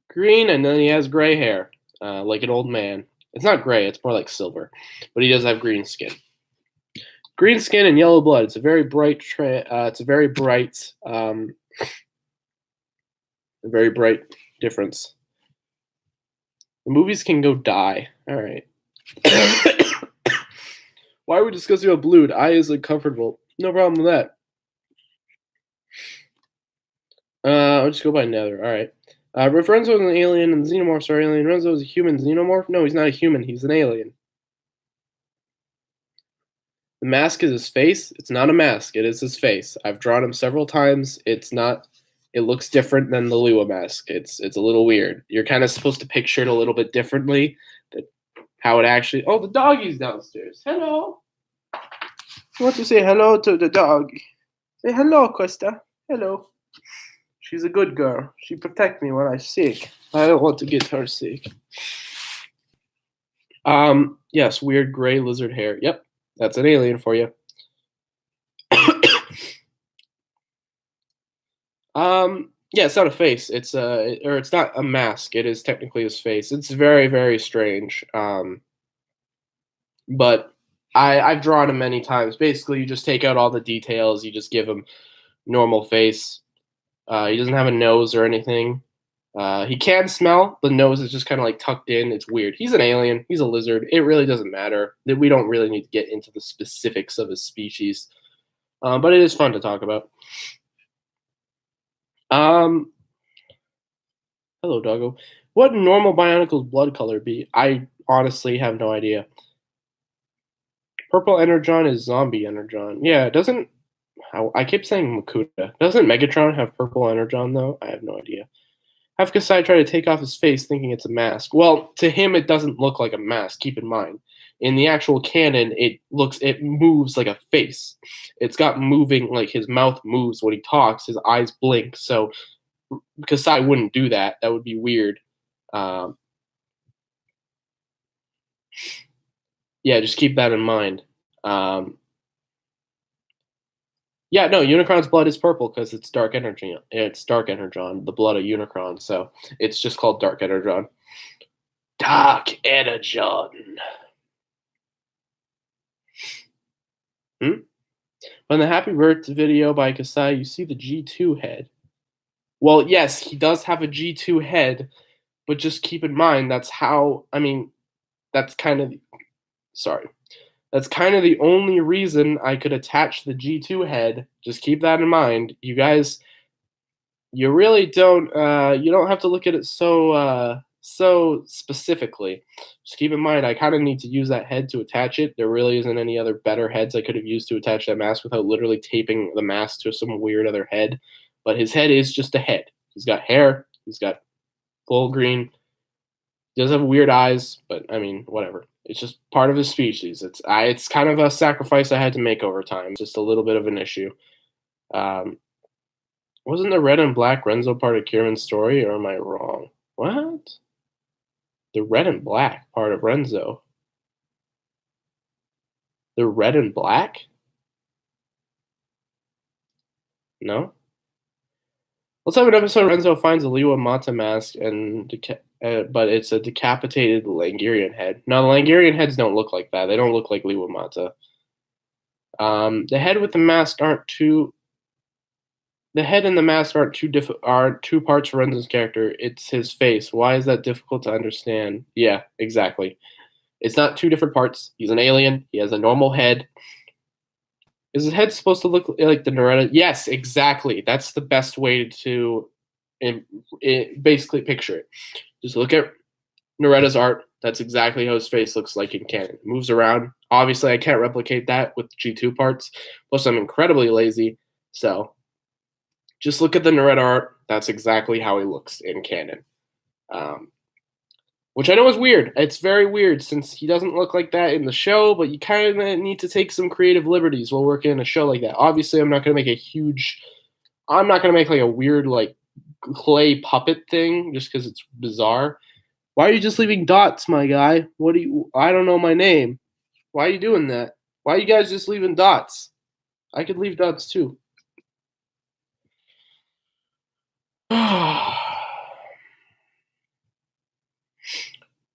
Green, and then he has gray hair, like an old man. It's not gray; it's more like silver, but he does have green skin. Green skin and yellow blood. It's a very bright. A very bright difference. The movies can go die. All right. Why are we discussing about blue? I is uncomfortable. No problem with that. I'll just go by Nether. All right. If Renzo is an alien and the xenomorphs are alien, Renzo is a human xenomorph? No, he's not a human. He's an alien. The mask is his face. It's not a mask. It is his face. I've drawn him several times. It's not. It looks different than the Lua mask. It's a little weird. You're kind of supposed to picture it a little bit differently. How it actually. Oh, the doggy's downstairs. Hello. I want to say hello to the dog. Say hello, Costa. Hello. She's a good girl. She protects me when I'm sick. I don't want to get her sick. Yes, weird gray lizard hair. Yep, that's an alien for you. Yeah, it's not a face. It's or it's not a mask. It is technically his face. It's very, very strange. But I've drawn him many times. Basically, you just take out all the details. You just give him normal face. He doesn't have a nose or anything. He can smell. The nose is just kind of like tucked in. It's weird. He's an alien. He's a lizard. It really doesn't matter. We don't really need to get into the specifics of his species. But it is fun to talk about. Um, Hello, doggo. What normal Bionicle's blood color be? I honestly have no idea. Purple Energon is zombie Energon. Yeah, doesn't I keep saying Makuta. Doesn't Megatron have purple Energon though? I have no idea. Have Kasai try to take off his face thinking it's a mask. Well, to him it doesn't look like a mask, keep in mind. In the actual canon, it moves like a face. It's got moving, like his mouth moves when he talks, his eyes blink. So Kasai wouldn't do that. That would be weird. Um, yeah, just keep that in mind. Um, yeah, no, Unicron's blood is purple because it's dark energy. It's dark energon, the blood of Unicron. So it's just called dark energon. Dark energon. Hmm? On the Happy Birthday video by Kasai, you see the G2 head. Well, yes, he does have a G2 head, but just keep in mind that's how. I mean, that's kind of sorry. That's kind of the only reason I could attach the G2 head. Just keep that in mind. You guys, you really don't you don't have to look at it so specifically. Just keep in mind I kind of need to use that head to attach it. There really isn't any other better heads I could have used to attach that mask without literally taping the mask to some weird other head. But his head is just a head. He's got hair, he's got full green. He does have weird eyes, but I mean, whatever. It's just part of his species. It's kind of a sacrifice I had to make over time. Just a little bit of an issue. Um, wasn't the red and black Renzo part of Kieran's story, or am I wrong? What? The red and black part of Renzo. The red and black? No? Let's have an episode Renzo finds a Liwa Mata mask, but it's a decapitated Langarian head. No, the Langarian heads don't look like that. They don't look like Liwa Mata. The head with the mask aren't too. The head and the mask are two parts of Renzo's character. It's his face. Why is that difficult to understand? Yeah, exactly. It's not two different parts. He's an alien. He has a normal head. Is his head supposed to look like the Noretta? Yes, exactly. That's the best way to basically picture it. Just look at Noretta's art. That's exactly how his face looks like in canon. Moves around. Obviously, I can't replicate that with G2 parts. Plus, I'm incredibly lazy. So just look at the Noretta art. That's exactly how he looks in canon. Um, which I know is weird. It's very weird since he doesn't look like that in the show, but you kind of need to take some creative liberties while working in a show like that. Obviously, I'm not going to make like a weird like clay puppet thing just because it's bizarre. Why are you just leaving dots, my guy? I don't know my name. Why are you doing that? Why are you guys just leaving dots? I could leave dots too.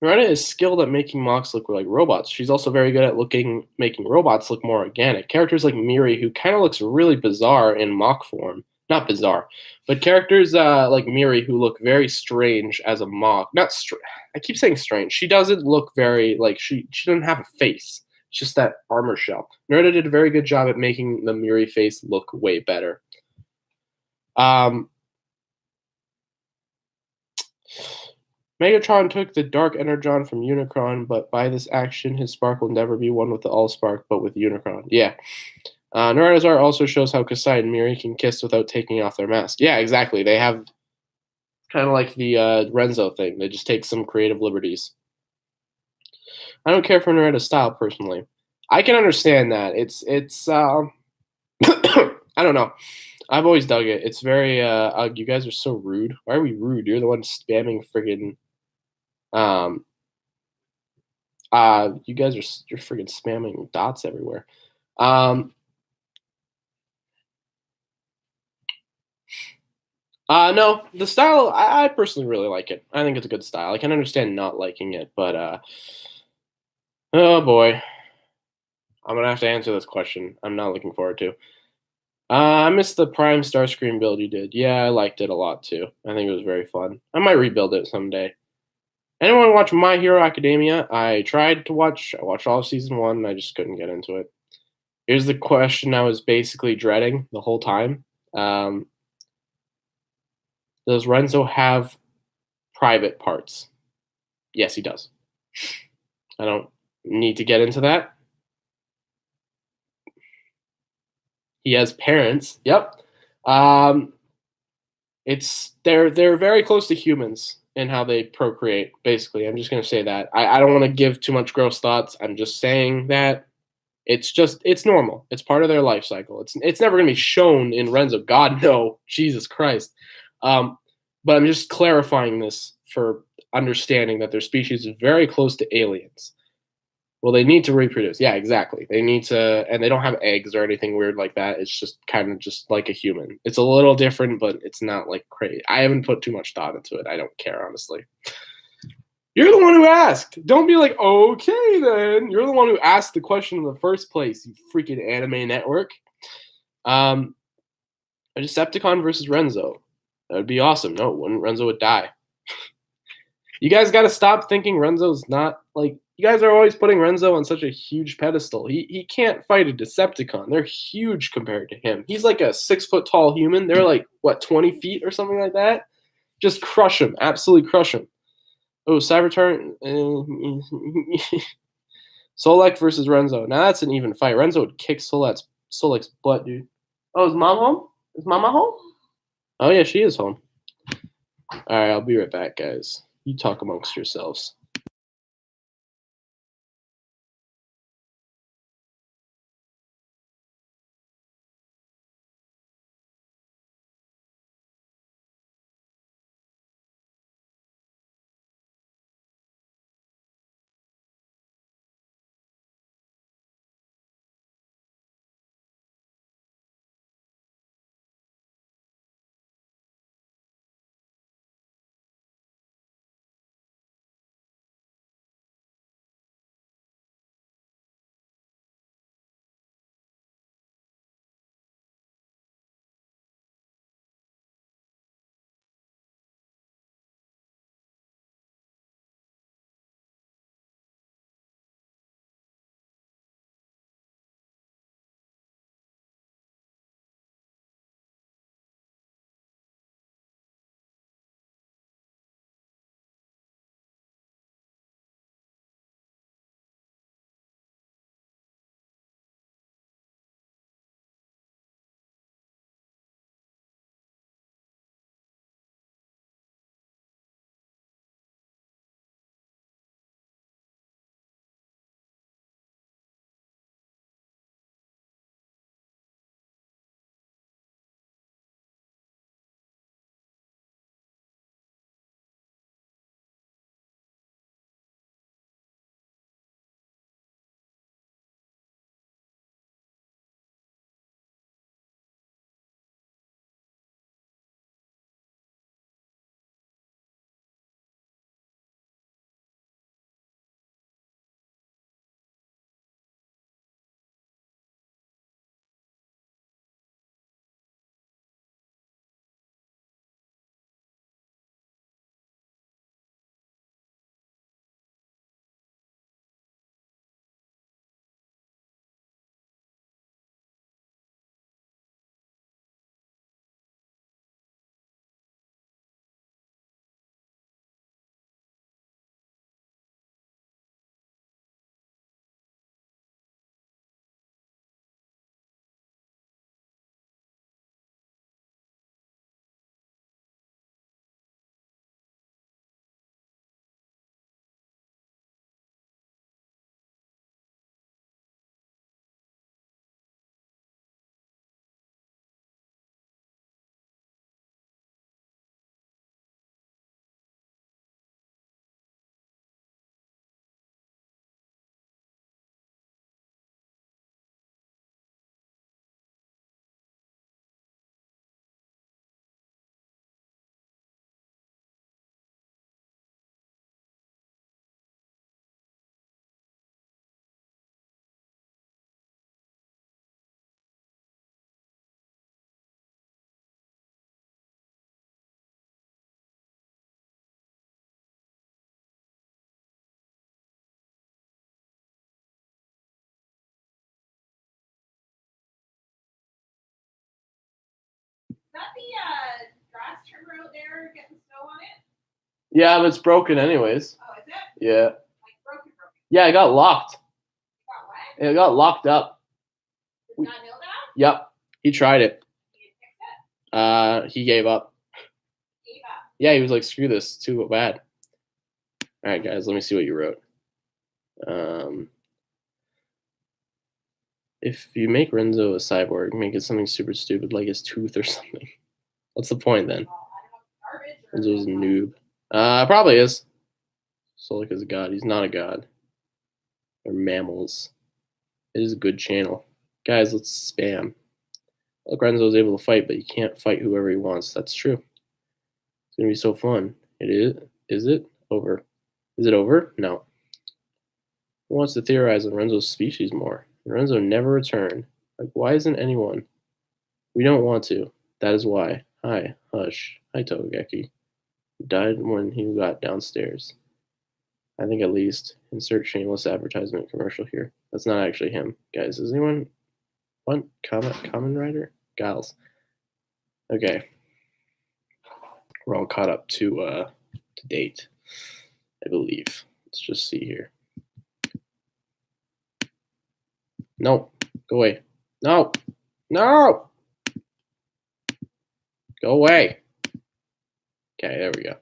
Miranda is skilled at making mocks look like robots. She's also very good at making robots look more organic. Characters like Miri, who kind of looks really bizarre in mock form. Not bizarre, but characters like Miri who look very strange as a mock. Not I keep saying strange. She doesn't look very like she doesn't have a face. It's just that armor shell. Nerda did a very good job at making the Miri face look way better. Um, Megatron took the Dark Energon from Unicron, but by this action, his spark will never be one with the Allspark, but with Unicron. Yeah. Naruto's art also shows how Kasai and Miri can kiss without taking off their mask. Yeah, exactly. They have kind of like the Renzo thing. They just take some creative liberties. I don't care for Naruto's style personally. I can understand that. It's I don't know. I've always dug it. It's very you guys are so rude. Why are we rude? You're the one spamming friggin' um you guys you're friggin' spamming dots everywhere. Um No, the style I personally really like it. I think it's a good style. I can understand not liking it, but oh boy, I'm gonna have to answer this question. I'm not looking forward to. I missed the Prime Starscream build you did. Yeah, I liked it a lot too. I think it was very fun. I might rebuild it someday. Anyone watch My Hero Academia? I tried to watch. I watched all of season one. And I just couldn't get into it. Here's the question I was basically dreading the whole time. Um, does Renzo have private parts? Yes, he does. I don't need to get into that. He has parents. Yep. Um, they're very close to humans in how they procreate. Basically, I'm just gonna say that. I don't want to give too much gross thoughts. I'm just saying that it's normal. It's part of their life cycle. It's never gonna be shown in Renzo. God no, Jesus Christ. Um, but I'm just clarifying this for understanding that their species is very close to aliens. Well, they need to reproduce. Yeah, exactly. They need to, and they don't have eggs or anything weird like that. It's just kind of just like a human. It's a little different, but it's not like crazy. I haven't put too much thought into it. I don't care, honestly. You're the one who asked. Don't be like, okay, then. You're the one who asked the question in the first place, you freaking anime network. Um, a Decepticon versus Renzo. That would be awesome. No, it wouldn't. Renzo would die. You guys got to stop thinking Renzo's not like you guys are always putting Renzo on such a huge pedestal. He can't fight a Decepticon. They're huge compared to him. He's like a 6 foot tall human. They're like what 20 feet or something like that. Just crush him, absolutely crush him. Oh, Cyberturn, Solek versus Renzo. Now that's an even fight. Renzo would kick Solek's butt, dude. Oh, is mom home? Is mama home? Oh yeah, she is home. All right, I'll be right back, guys. You talk amongst yourselves. the grass trimmer out there getting snow on it? Yeah, but it's broken anyways. Oh, is it? Yeah. Like broken. Yeah, it got locked. Got what? It got locked up. Did not know that? Yep. He tried it. He fixed it? He gave up. Gave up. Yeah, he was like, screw this, it's too bad. All right, guys, let me see what you wrote. If you make Renzo a cyborg, make it something super stupid like his tooth or something. What's the point then? Well, I don't know if it's garbage or Renzo's a noob. Probably is. Solica's a god. He's not a god. They're mammals. It is a good channel. Guys, let's spam. Look, Renzo's able to fight, but he can't fight whoever he wants. That's true. It's gonna be so fun. It is. Is it over? Is it over? No. Who wants to theorize on Renzo's species more? Renzo never returned. Like, why isn't anyone? We don't want to. That is why. Hi, hush. Hi, Togeki. He died when he got downstairs. I think at least. Insert shameless advertisement commercial here. That's not actually him. Guys, is anyone want Common Rider? Giles. Okay. We're all caught up to date, I believe. Let's just see here. No. Go away. No. No. Go away. Okay, there we go.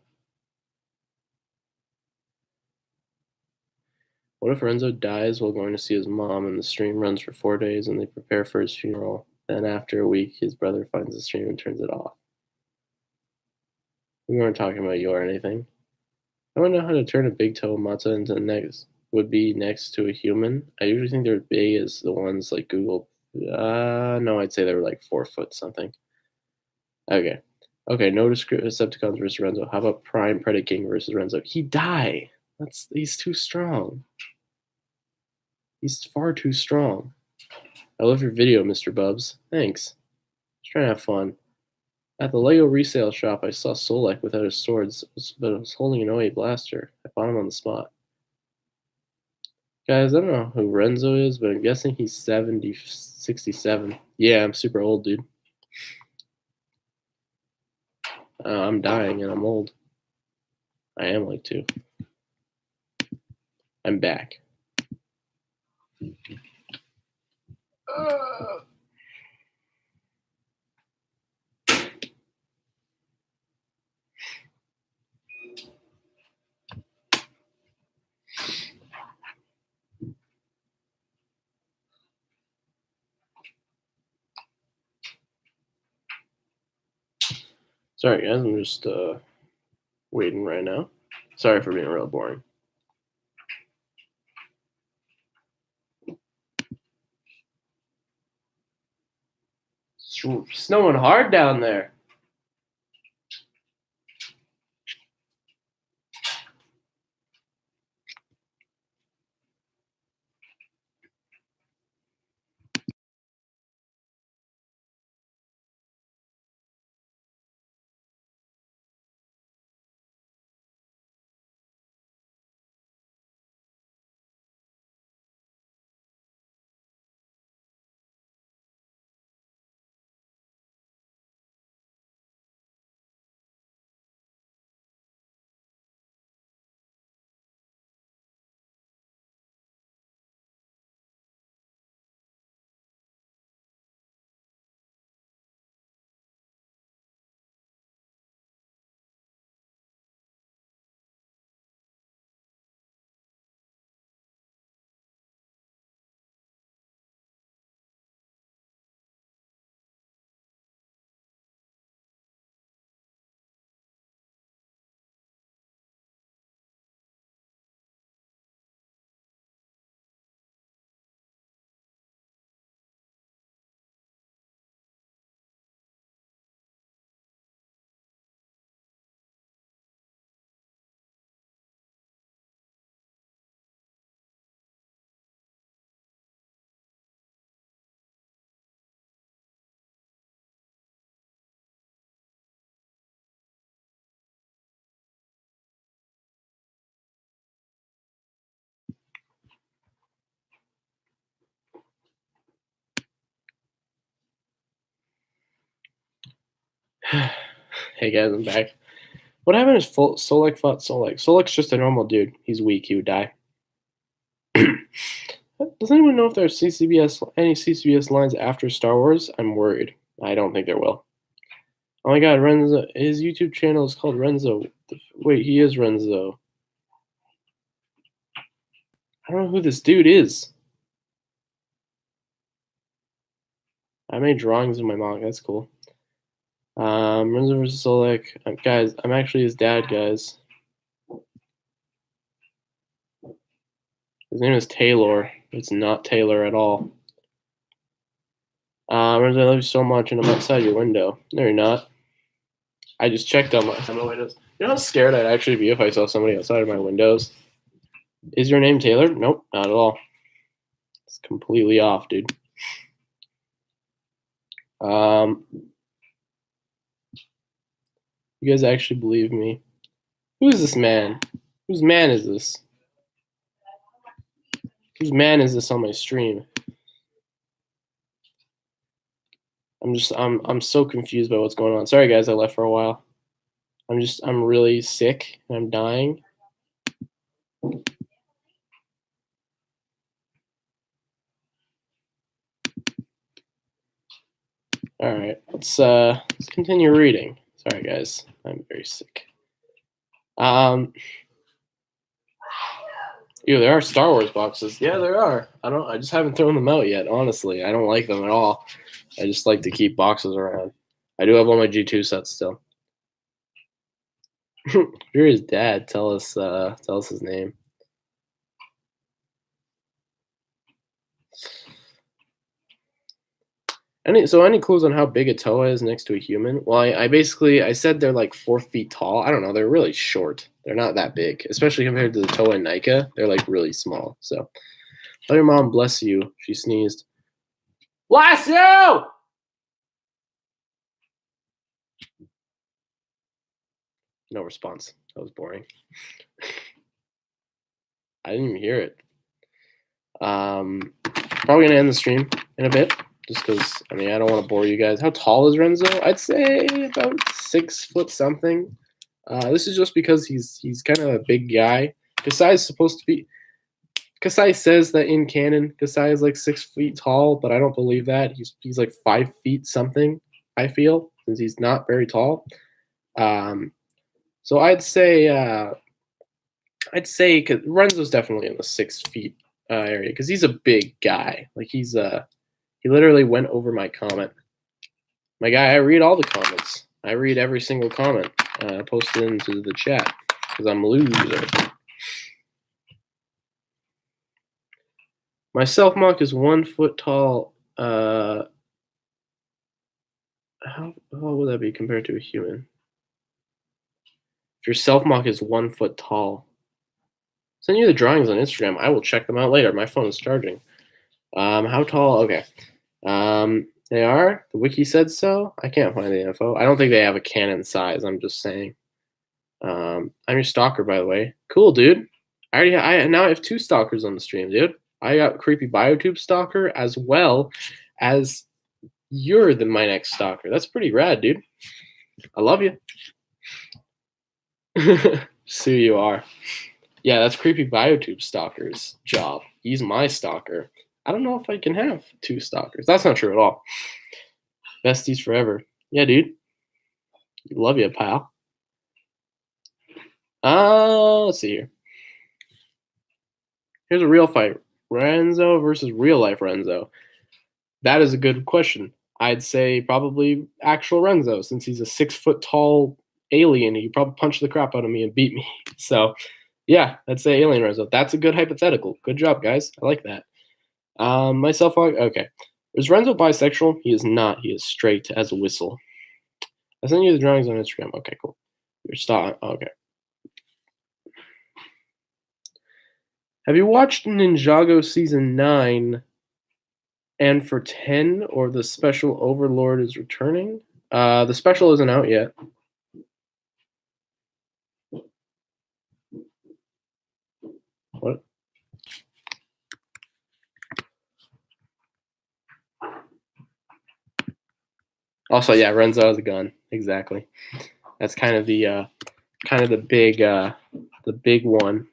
What if Renzo dies while going to see his mom and the stream runs for 4 days and they prepare for his funeral? Then after a week, his brother finds the stream and turns it off. We weren't talking about you or anything. I don't know how to turn a big toe matza into would be next to a human. I usually think they're big as the ones like Google. No, I'd say they were like 4 foot something. Okay. Okay, no Decepticons versus Renzo. How about Prime Predaking versus Renzo? He'd die. He's too strong. He's far too strong. I love your video, Mr. Bubs. Thanks. Just trying to have fun. At the Lego resale shop, I saw Solek without his swords, but I was holding an OA blaster. I bought him on the spot. Guys, I don't know who Renzo is, but I'm guessing he's 67. Yeah, I'm super old, dude. I'm dying and I'm old. I am like 2. I'm back. Sorry, guys, I'm just waiting right now. Sorry for being real boring. It's snowing hard down there. Hey guys, I'm back. What happened is Solek fought Solek. Solek's just a normal dude. He's weak. He would die. Does anyone know if there's any CCBS lines after Star Wars? I'm worried. I don't think there will. Oh my god, Renzo. His YouTube channel is called Renzo. Wait, he is Renzo. I don't know who this dude is. I made drawings of my mom. That's cool. Renzo versus Solek. Guys, I'm actually his dad, guys. His name is Taylor. It's not Taylor at all. Renzo, I love you so much, and I'm outside your window. No, you're not. I just checked on my windows. You know how scared I'd actually be if I saw somebody outside of my windows? Is your name Taylor? Nope, not at all. It's completely off, dude. You guys actually believe me? Who is this man? Whose man is this? Whose man is this on my stream? I'm so confused by what's going on. Sorry guys, I left for a while. I'm really sick and I'm dying. All right, let's continue reading. Sorry guys, I'm very sick. Ew, there are Star Wars boxes. Yeah, there are. I just haven't thrown them out yet, honestly. I don't like them at all. I just like to keep boxes around. I do have all my G2 sets still. You're his dad. Tell us his name. Any clues on how big a Toa is next to a human? Well, I said they're like 4 feet tall. I don't know. They're really short. They're not that big, especially compared to the Toa and Nika. They're like really small. So, tell your mom bless you. She sneezed. Bless you! No response. That was boring. I didn't even hear it. Probably gonna end the stream in a bit, just because I don't want to bore you guys. How tall is Renzo? I'd say about 6 foot something. This is just because he's kind of a big guy. Kasai is supposed to be. Kasai says that in canon, Kasai is like 6 feet tall, but I don't believe that. He's like 5 feet something. I feel since he's not very tall. So I'd say Renzo's definitely in the 6 feet area because he's a big guy. Like he literally went over my comment. My guy, I read all the comments. I read every single comment posted into the chat because I'm a loser. My self mock is 1 foot tall. How would that be compared to a human? If your self mock is 1 foot tall, send you the drawings on Instagram. I will check them out later. My phone is charging. How tall? Okay. They are. The wiki said so. I can't find the info. I don't think they have a canon size. I'm just saying. I'm your stalker, by the way. Cool, dude. I now have 2 stalkers on the stream, dude. I got creepy biotube stalker as well as you're my next stalker. That's pretty rad, dude. I love you. So you are. Yeah, that's creepy biotube stalker's job. He's my stalker. I don't know if I can have 2 stalkers. That's not true at all. Besties forever. Yeah, dude. Love you, pal. Let's see here. Here's a real fight. Renzo versus real life Renzo. That is a good question. I'd say probably actual Renzo, since he's a 6 foot tall alien. He probably punched the crap out of me and beat me. So, yeah, I'd say alien Renzo. That's a good hypothetical. Good job, guys. I like that. Myself, okay. Is Renzo bisexual? He is not. He is straight as a whistle. I sent you the drawings on Instagram. Okay, cool. You're stop. Okay. Have you watched Ninjago season 9 and for 10 or the special Overlord is returning? The special isn't out yet. What? Also, yeah, Renzo has a gun. Exactly. That's kind of the big one.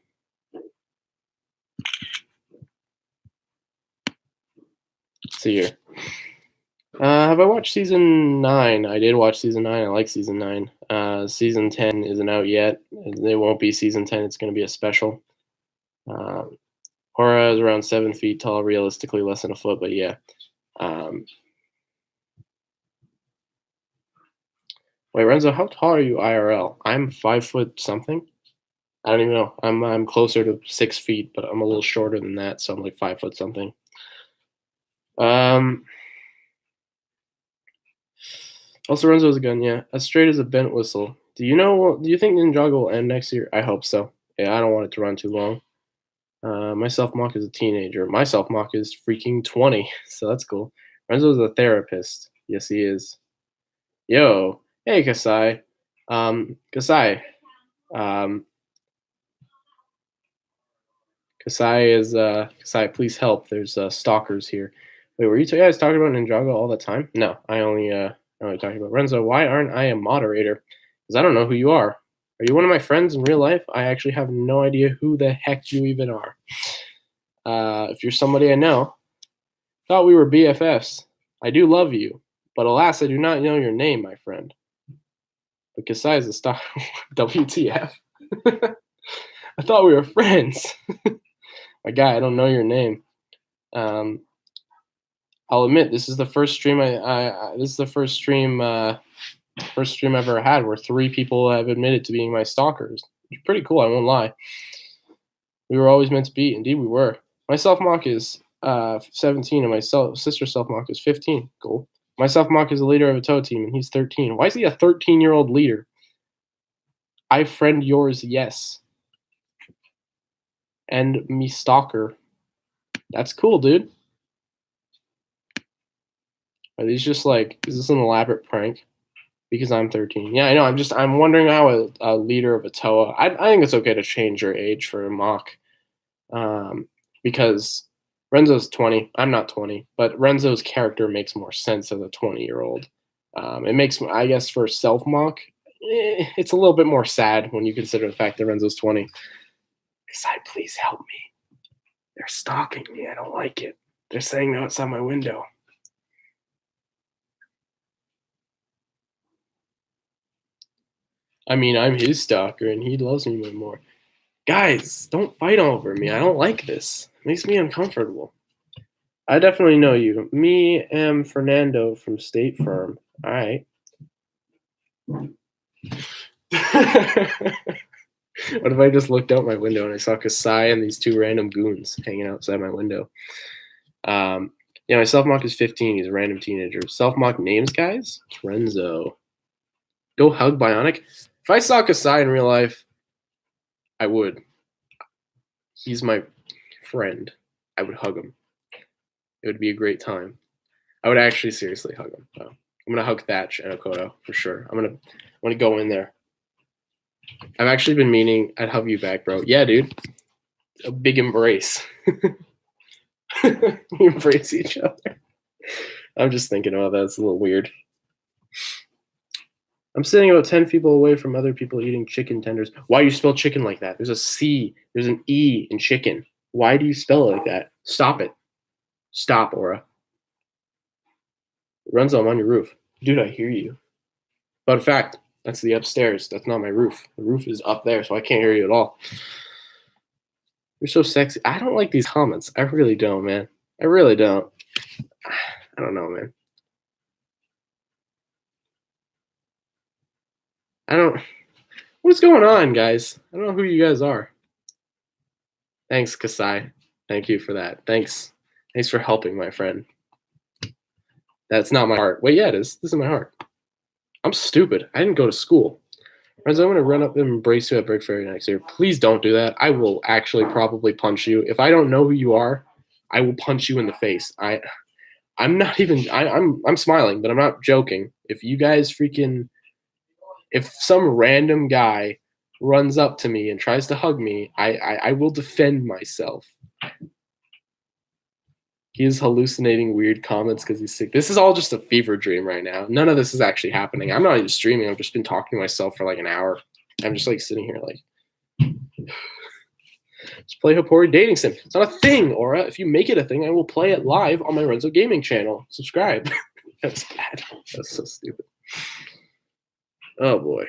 Let's see here. Have I watched season 9? I did watch season 9. I like season 9. Season 10 isn't out yet. It won't be season 10. It's going to be a special. Aura is around 7 feet tall, realistically less than a foot, but yeah. Wait, Renzo, how tall are you IRL? I'm 5 foot something. I don't even know. I'm closer to 6 feet, but I'm a little shorter than that, so I'm like 5 foot something. Also, Renzo's a gun, yeah. As straight as a bent whistle. Do you think Ninjago will end next year? I hope so. Yeah, I don't want it to run too long. My self-mock is a teenager. My self-mock is freaking 20, so that's cool. Renzo's a therapist. Yes, he is. Yo. Hey, Kasai. Kasai. Kasai, please help. There's stalkers here. Wait, were you guys talking about Ninjago all the time? No, I only talking about Renzo. Why aren't I a moderator? Because I don't know who you are. Are you one of my friends in real life? I actually have no idea who the heck you even are. If you're somebody I know, thought we were BFFs. I do love you, but alas, I do not know your name, my friend. But Kasai is a star. WTF? I thought we were friends. My guy, I don't know your name. I'll admit this is the first stream first stream I've ever had where 3 people have admitted to being my stalkers. It's pretty cool, I won't lie. We were always meant to be. Indeed, we were. My self-mock is 17, and my sister self-mock is 15. Cool. My self-mock is the leader of a tow team, and he's 13. Why is he a 13-year-old leader? I friend yours, yes. And me stalker. That's cool, dude. Are these just like, is this an elaborate prank? Because I'm 13. Yeah, I know. I'm wondering how a leader of a TOA. I think it's okay to change your age for a mock, because Renzo's 20. I'm not 20, but Renzo's character makes more sense as a 20-year-old. It makes, I guess, for self mock, it's a little bit more sad when you consider the fact that Renzo's 20. Kasai, please help me. They're stalking me. I don't like it. They're saying they're outside my window. I mean, I'm his stalker, and he loves me more. Guys, don't fight over me. I don't like this. It makes me uncomfortable. I definitely know you. Me am Fernando from State Farm. All right. What if I just looked out my window and I saw Kasai and these 2 random goons hanging outside my window? Yeah, my self-mock is 15. He's a random teenager. Self-mock names, guys? It's Renzo. Go hug Bionic. If I saw Kasai in real life, I would. He's my friend. I would hug him. It would be a great time. I would actually seriously hug him. I'm gonna hug Thatch and Okoto for sure. I'm gonna go in there. I've actually been meaning I'd hug you back, bro. Yeah, dude. A big embrace. We embrace each other. I'm just thinking about that. It's a little weird. I'm sitting about 10 people away from other people eating chicken tenders. Why do you spell chicken like that? There's a C. There's an E in chicken. Why do you spell it like that? Stop it. Stop, Aura. Renzo, I'm on your roof. Dude, I hear you. But in fact, that's the upstairs. That's not my roof. The roof is up there, so I can't hear you at all. You're so sexy. I don't like these comments. I really don't, man. I really don't. I don't know, man. What's going on, guys? I don't know who you guys are. Thanks, Kasai. Thank you for that. Thanks for helping, my friend. That's not my heart. Wait, yeah, it is. This is my heart. I'm stupid. I didn't go to school. Renzo, I'm going to run up and embrace you at Brick Fairy next year. Please don't do that. I will actually probably punch you. If I don't know who you are, I will punch you in the face. I'm not even, I'm smiling, but I'm not joking. If you guys if some random guy runs up to me and tries to hug me, I will defend myself. He is hallucinating weird comments because he's sick. This is all just a fever dream right now. None of this is actually happening. I'm not even streaming. I've just been talking to myself for like an hour. I'm just like sitting here like, let's play Hapori Dating Sim. It's not a thing, Aura. If you make it a thing, I will play it live on my Renzo Gaming channel. Subscribe. That's bad. That's so stupid. Oh boy.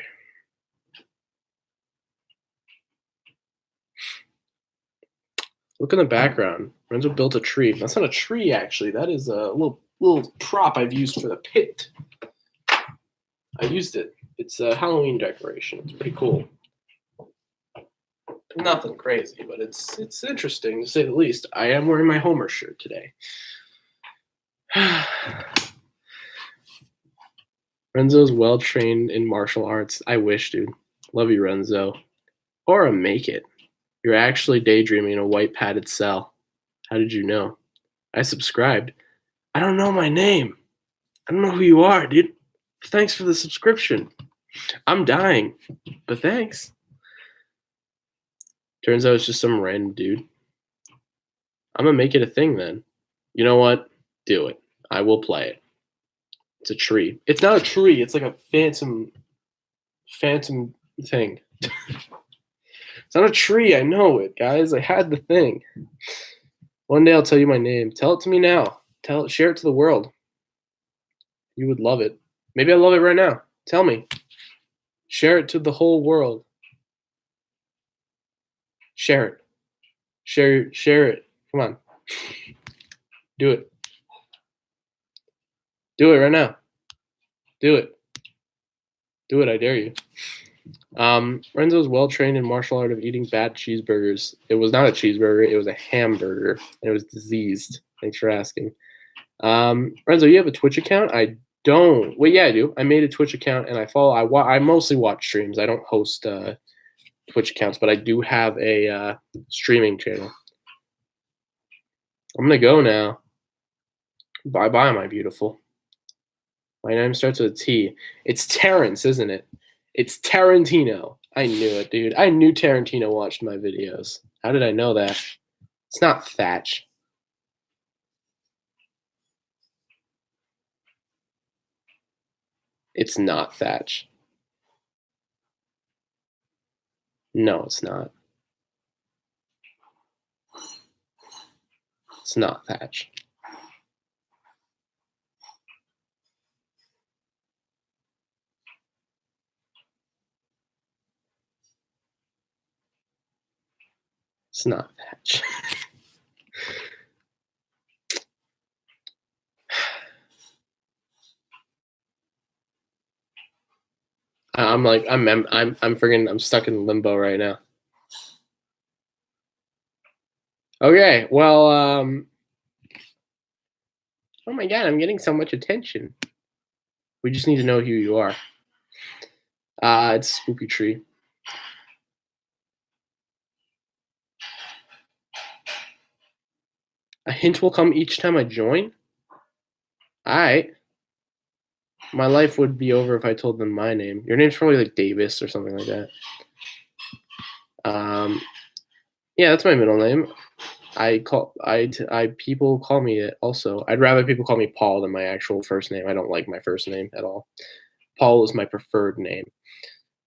Look in the background. Renzo built a tree. That's not a tree, actually. That is a little prop I've used for the pit. I used it. It's a Halloween decoration. It's pretty cool. Nothing crazy, but it's interesting to say the least. I am wearing my Homer shirt today. Renzo's well trained in martial arts. I wish, dude. Love you, Renzo. Or make it. You're actually daydreaming in a white padded cell. How did you know? I subscribed. I don't know my name. I don't know who you are, dude. Thanks for the subscription. I'm dying, but thanks. Turns out it's just some random dude. I'm gonna make it a thing then. You know what? Do it. I will play it. It's a tree. It's not a tree. It's like a phantom thing. It's not a tree. I know it, guys. I had the thing. One day I'll tell you my name. Tell it to me now. Share it to the world. You would love it. Maybe I love it right now. Tell me. Share it to the whole world. Share it. Share it. Come on. Do it. Do it right now. Do it. Do it, I dare you. Renzo's well trained in martial art of eating bad cheeseburgers. It was not a cheeseburger, it was a hamburger. And it was diseased. Thanks for asking. Renzo, you have a Twitch account? I don't. Well, yeah, I do. I made a Twitch account and I mostly watch streams. I don't host Twitch accounts, but I do have a streaming channel. I'm gonna go now. Bye bye, my beautiful. My name starts with a T. It's Terrence, isn't it? It's Tarantino. I knew it, dude. I knew Tarantino watched my videos. How did I know that? It's not Thatch. It's not Thatch. No, it's not. It's not Thatch. It's not Thatch. I'm friggin' I'm stuck in limbo right now. Okay, well, oh my god, I'm getting so much attention. We just need to know who you are. It's Spooky Tree. A hint will come each time I join? Alright. My life would be over if I told them my name. Your name's probably like Davis or something like that. Yeah, that's my middle name. People call me it also. I'd rather people call me Paul than my actual first name. I don't like my first name at all. Paul is my preferred name.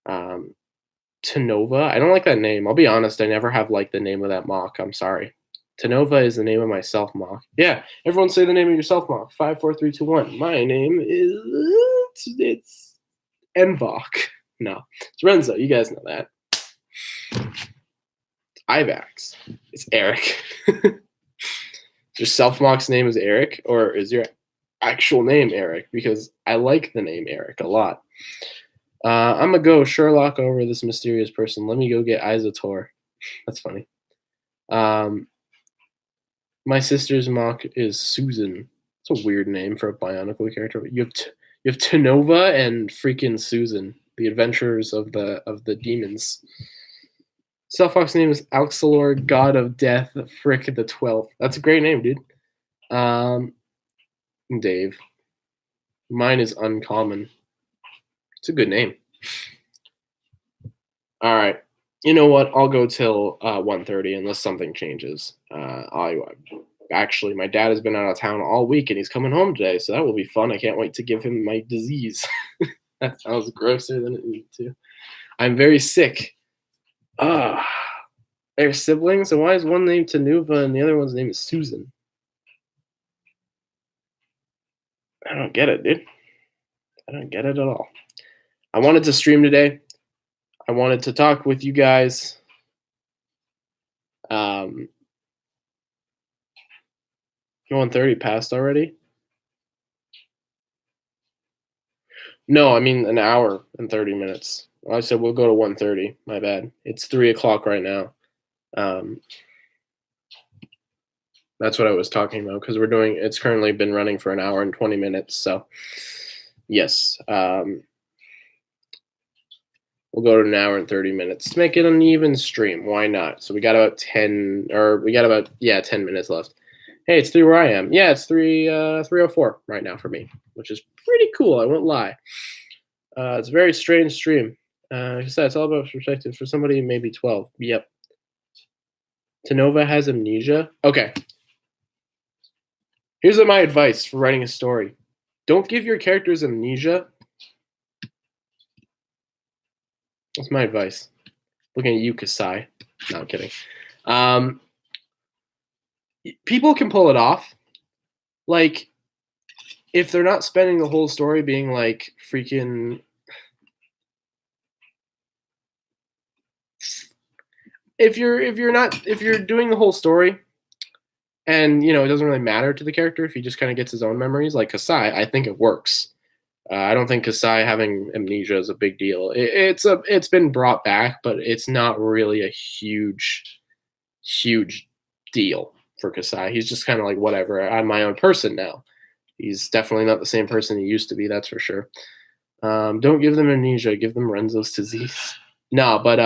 Tanova, I don't like that name. I'll be honest, I never have liked the name of that mock. I'm sorry. Tanova is the name of my self mock. Yeah, everyone say the name of your self mock. 5, 4, 3, 2, 1. My name is it's Mvok. No, it's Renzo. You guys know that. Ivax. It's Eric. Your self mock's name is Eric, or is your actual name Eric? Because I like the name Eric a lot. I'm gonna go Sherlock over this mysterious person. Let me go get Isotor. That's funny. My sister's mock is Susan. It's a weird name for a Bionicle character. You have Tanova and freaking Susan, the adventurers of the demons. Self-Fox name is Alxalor, God of Death, Frick the 12th. That's a great name, dude. Dave. Mine is Uncommon. It's a good name. All right. You know what? I'll go till 1:30 unless something changes. Actually, my dad has been out of town all week and he's coming home today, so that will be fun. I can't wait to give him my disease. That sounds grosser than it needs to. I'm very sick. Ah, they're siblings, and why is one named Tanuva and the other one's name is Susan? I don't get it, dude. I don't get it at all. I wanted to stream today. I wanted to talk with you guys. 1:30 passed already? No, I mean an hour and 30 minutes. I said we'll go to 1:30. My bad. It's 3 o'clock right now. That's what I was talking about because it's currently been running for an hour and 20 minutes. So, yes. We'll go to an hour and 30 minutes to make it an even stream. Why not? So we got about 10 minutes left. Hey, it's 3 where I am. Yeah, it's 3:04 right now for me, which is pretty cool. I won't lie. It's a very strange stream. Like I said, it's all about perspective. For somebody maybe 12. Yep. Tanova has amnesia. Okay. Here's my advice for writing a story. Don't give your characters amnesia. That's my advice. Looking at you, Kasai. No, I'm kidding. People can pull it off. Like, if they're not spending the whole story being like freaking... If you're doing the whole story and, you know, it doesn't really matter to the character if he just kind of gets his own memories, like Kasai, I think it works. I don't think Kasai having amnesia is a big deal. It's been brought back, but it's not really a huge deal for Kasai. He's just kind of like, whatever, I'm my own person now. He's definitely not the same person he used to be, that's for sure. Don't give them amnesia, give them Renzo's disease. No, but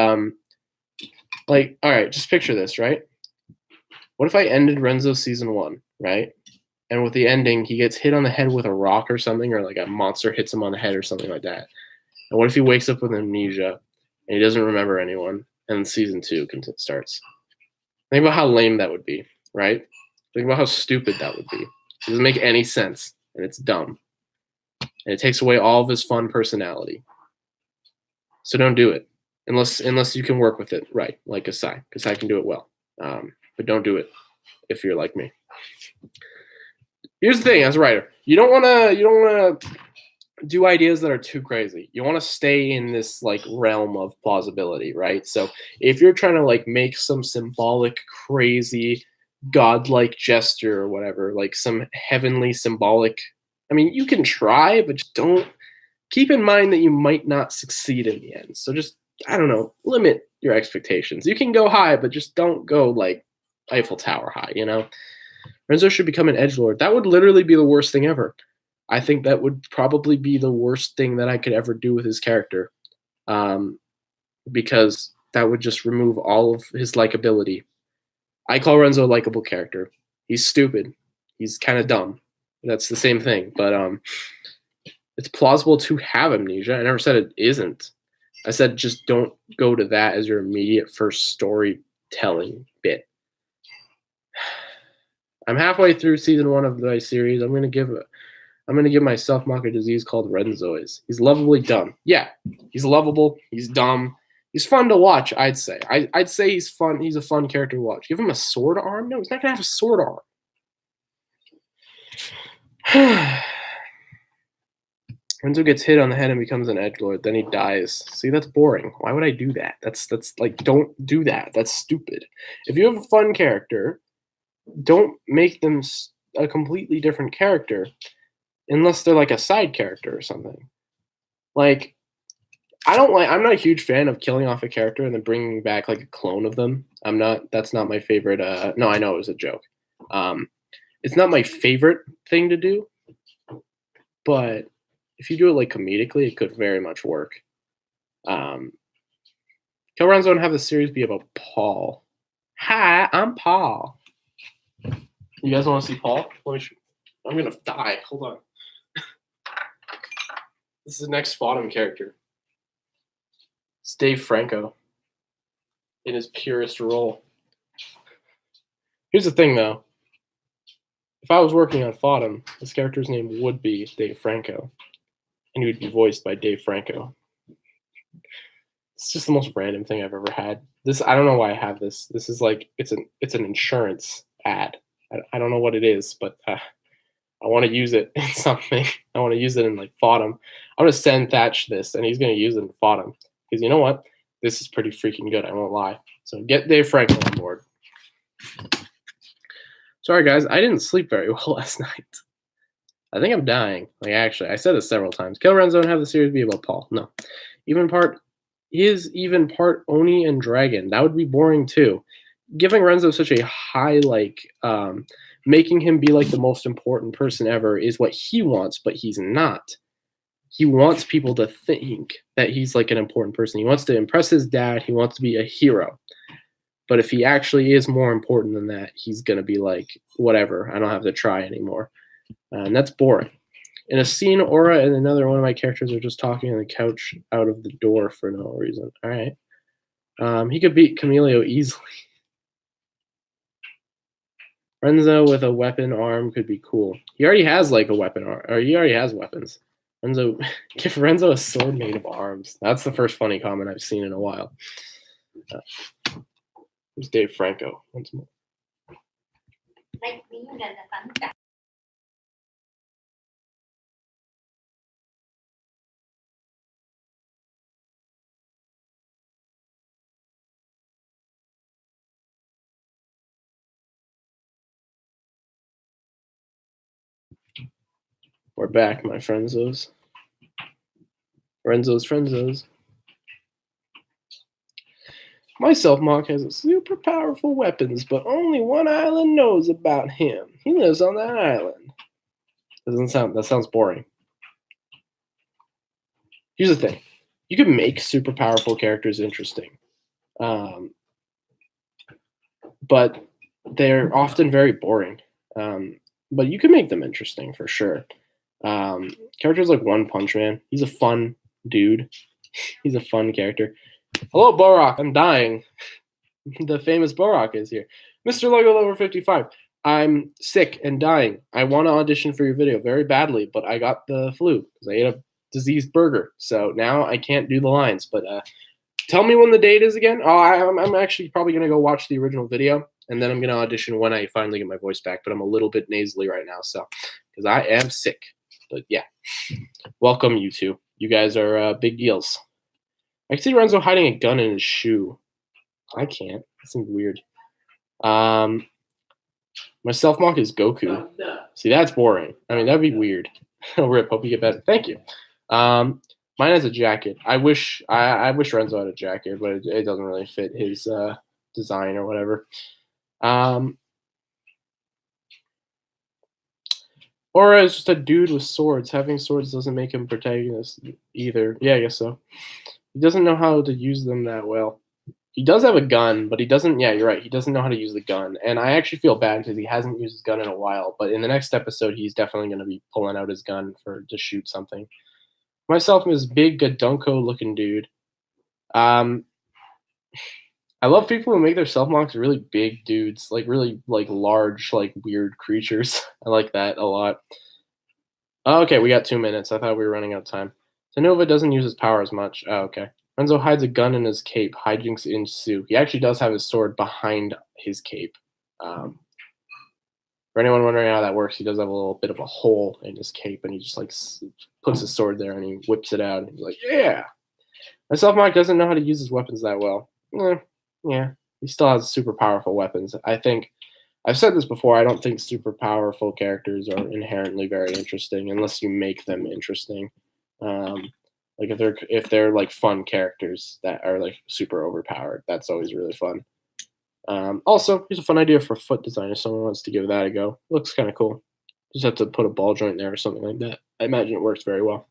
like, all right, just picture this, right? What if I ended Renzo season 1, right? And with the ending, he gets hit on the head with a rock or something, or like a monster hits him on the head or something like that. And what if he wakes up with amnesia and he doesn't remember anyone, and season 2 starts? Think about how lame that would be, right? Think about how stupid that would be. It doesn't make any sense, and it's dumb. And it takes away all of his fun personality. So don't do it, unless you can work with it right, like Kasai. Kasai can do it well, but don't do it if you're like me. Here's the thing, as a writer, you don't want to do ideas that are too crazy. You want to stay in this like realm of plausibility, right? So if you're trying to like make some symbolic, crazy, godlike gesture or whatever, like some heavenly symbolic, I mean, you can try, but just don't. Keep in mind that you might not succeed in the end. So just, I don't know, limit your expectations. You can go high, but just don't go like Eiffel Tower high, you know? Renzo should become an edgelord. That would literally be the worst thing ever. I think that would probably be the worst thing that I could ever do with his character, because that would just remove all of his likability. I call Renzo a likable character. He's stupid. He's kind of dumb. That's the same thing, but it's plausible to have amnesia. I never said it isn't. I said just don't go to that as your immediate first storytelling bit. I'm halfway through season 1 of my series. I'm gonna give myself a disease called Renzoids. He's lovably dumb. Yeah, he's lovable. He's dumb. He's fun to watch. I'd say. I'd say he's fun. He's a fun character to watch. Give him a sword arm? No, he's not gonna have a sword arm. Renzo gets hit on the head and becomes an edgelord. Then he dies. See, that's boring. Why would I do that? That's like, don't do that. That's stupid. If you have a fun character, don't make them a completely different character unless they're like a side character or something. Like, I'm not a huge fan of killing off a character and then bringing back like a clone of them. That's not my favorite. No, I know it was a joke. It's not my favorite thing to do, but if you do it like comedically, it could very much work. Kill Renzo and have the series be about Paul. Hi, I'm Paul. You guys want to see Paul? I'm gonna die. Hold on. This is the next Fodham character. It's Dave Franco in his purest role. Here's the thing, though. If I was working on Fodham, this character's name would be Dave Franco, and he would be voiced by Dave Franco. It's just the most random thing I've ever had. This I don't know why I have this. This is like it's an insurance ad. I don't know what it is, but I want to use it in something. I want to use it in like Fodham. I'm gonna send Thatch this, and he's gonna use it in Fodham because you know what? This is pretty freaking good. I won't lie. So get Dave Franco on board. Sorry guys, I didn't sleep very well last night. I think I'm dying. Like actually, I said this several times. Kill Renzo and have the series be about Paul. No, even part Oni and Dragon. That would be boring too. Giving Renzo such a high making him be like the most important person ever is what he wants, but he's not. He wants people to think that he's like an important person. He wants to impress his dad. He wants to be a hero. But if he actually is more important than that, he's going to be like, whatever, I don't have to try anymore. And that's boring. In a scene, Aura and another one of my characters are just talking on the couch out of the door for no reason. All right. He could beat Camilio easily. Renzo with a weapon arm could be cool. He already has like a weapon arm, or he already has weapons. Renzo, give Renzo a sword made of arms. That's the first funny comment I've seen in a while. Here's Dave Franco once more. We're back, my frenzos. Frenzos. My self-mock has super powerful weapons, but only one island knows about him. He lives on that island. That sounds boring. Here's the thing. You can make super powerful characters interesting. But they're often very boring. But you can make them interesting for sure. Characters like One Punch Man, he's a fun dude. He's a fun character. Hello, Borak. I'm dying. The famous Borak is here. Mr. Logo Lover 55. I'm sick and dying. I want to audition for your video very badly, but I got the flu because I ate a diseased burger. So now I can't do the lines. But tell me when the date is again. Oh, I'm actually probably going to go watch the original video, and then I'm going to audition when I finally get my voice back. But I'm a little bit nasally right now, so because I am sick. But yeah, welcome you two. You guys are big deals. I can see Renzo hiding a gun in his shoe. I can't. That seems weird. My self-mock is Goku. See, that's boring. I mean, that'd be weird. Rip, hope you get better. Thank you. Mine has a jacket. I wish Renzo had a jacket, but it doesn't really fit his design or whatever. Aura is just a dude with swords. Having swords doesn't make him protagonist either. Yeah, I guess so. He doesn't know how to use them that well. He does have a gun, but he doesn't. Yeah, you're right. He doesn't know how to use the gun, and I actually feel bad because he hasn't used his gun in a while. But in the next episode, he's definitely going to be pulling out his gun to shoot something. Myself is big, Gadunko-looking dude. I love people who make their self-mocks really big dudes, like really like large, like weird creatures. I like that a lot. Okay, we got 2 minutes. I thought we were running out of time. Sanova doesn't use his power as much. Oh, okay. Renzo hides a gun in his cape. Hijinks ensue. He actually does have his sword behind his cape. For anyone wondering how that works, he does have a little bit of a hole in his cape, and he just like puts his sword there and he whips it out. And he's like, "Yeah." My self-mock doesn't know how to use his weapons that well. Yeah, he still has super powerful weapons. I think I've said this before. I don't think super powerful characters are inherently very interesting unless you make them interesting. Like if they're like fun characters that are like super overpowered, that's always really fun. Also, here's a fun idea for a foot design if someone wants to give that a go. Looks kind of cool. Just have to put a ball joint there or something like that. I imagine it works very well.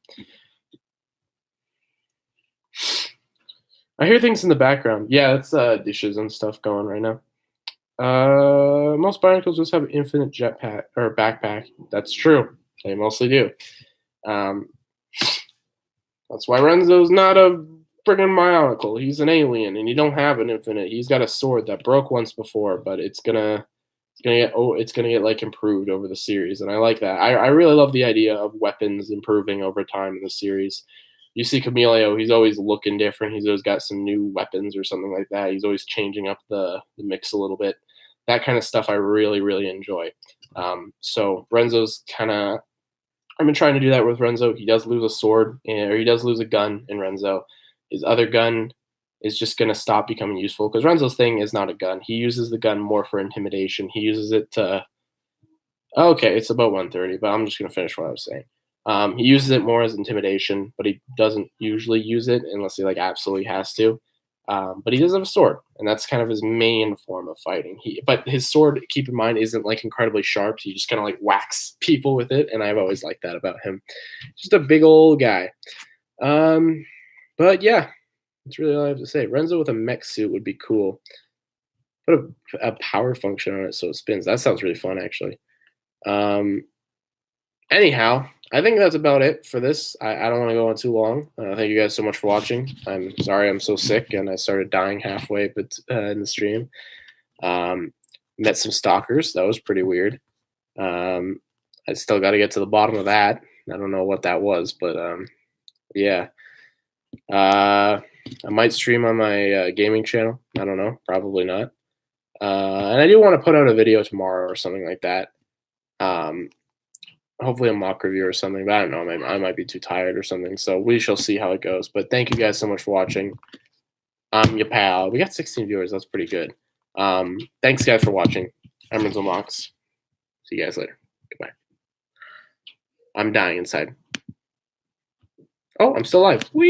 I hear things in the background. Yeah, it's dishes and stuff going right now. Most barnacles just have infinite jetpack or backpack. That's true. They mostly do. That's why Renzo's not a friggin' Bionicle. He's an alien, and you don't have an infinite. He's got a sword that broke once before, but it's gonna it's gonna get like improved over the series, and I like that. I really love the idea of weapons improving over time in the series. You see Camilio, he's always looking different. He's always got some new weapons or something like that. He's always changing up the mix a little bit. That kind of stuff I really, really enjoy. So Renzo's kind of, I've been trying to do that with Renzo. He does lose a sword, or he does lose a gun in Renzo. His other gun is just going to stop becoming useful because Renzo's thing is not a gun. He uses the gun more for intimidation. He uses it to. Okay, it's about 1:30, but I'm just going to finish what I was saying. He uses it more as intimidation, but he doesn't usually use it unless he like absolutely has to. But he does have a sword, and that's kind of his main form of fighting. But his sword, keep in mind, isn't like incredibly sharp. He just kind of like whacks people with it, and I've always liked that about him. Just a big old guy. But yeah, that's really all I have to say. Renzo with a mech suit would be cool. Put a power function on it so it spins. That sounds really fun, actually. Anyhow, I think that's about it for this. I don't want to go on too long. Thank you guys so much for watching. I'm sorry I'm so sick and I started dying halfway in the stream. Met some stalkers. That was pretty weird. I still got to get to the bottom of that. I don't know what that was, but yeah. I might stream on my gaming channel. I don't know. Probably not. And I do want to put out a video tomorrow or something like that. Hopefully a mock review or something, but I don't know. I might be too tired or something. So we shall see how it goes. But thank you guys so much for watching. I'm your pal. We got 16 viewers. That's pretty good. Thanks, guys, for watching. I'm Renzo Mox. See you guys later. Goodbye. I'm dying inside. Oh, I'm still alive. Whee!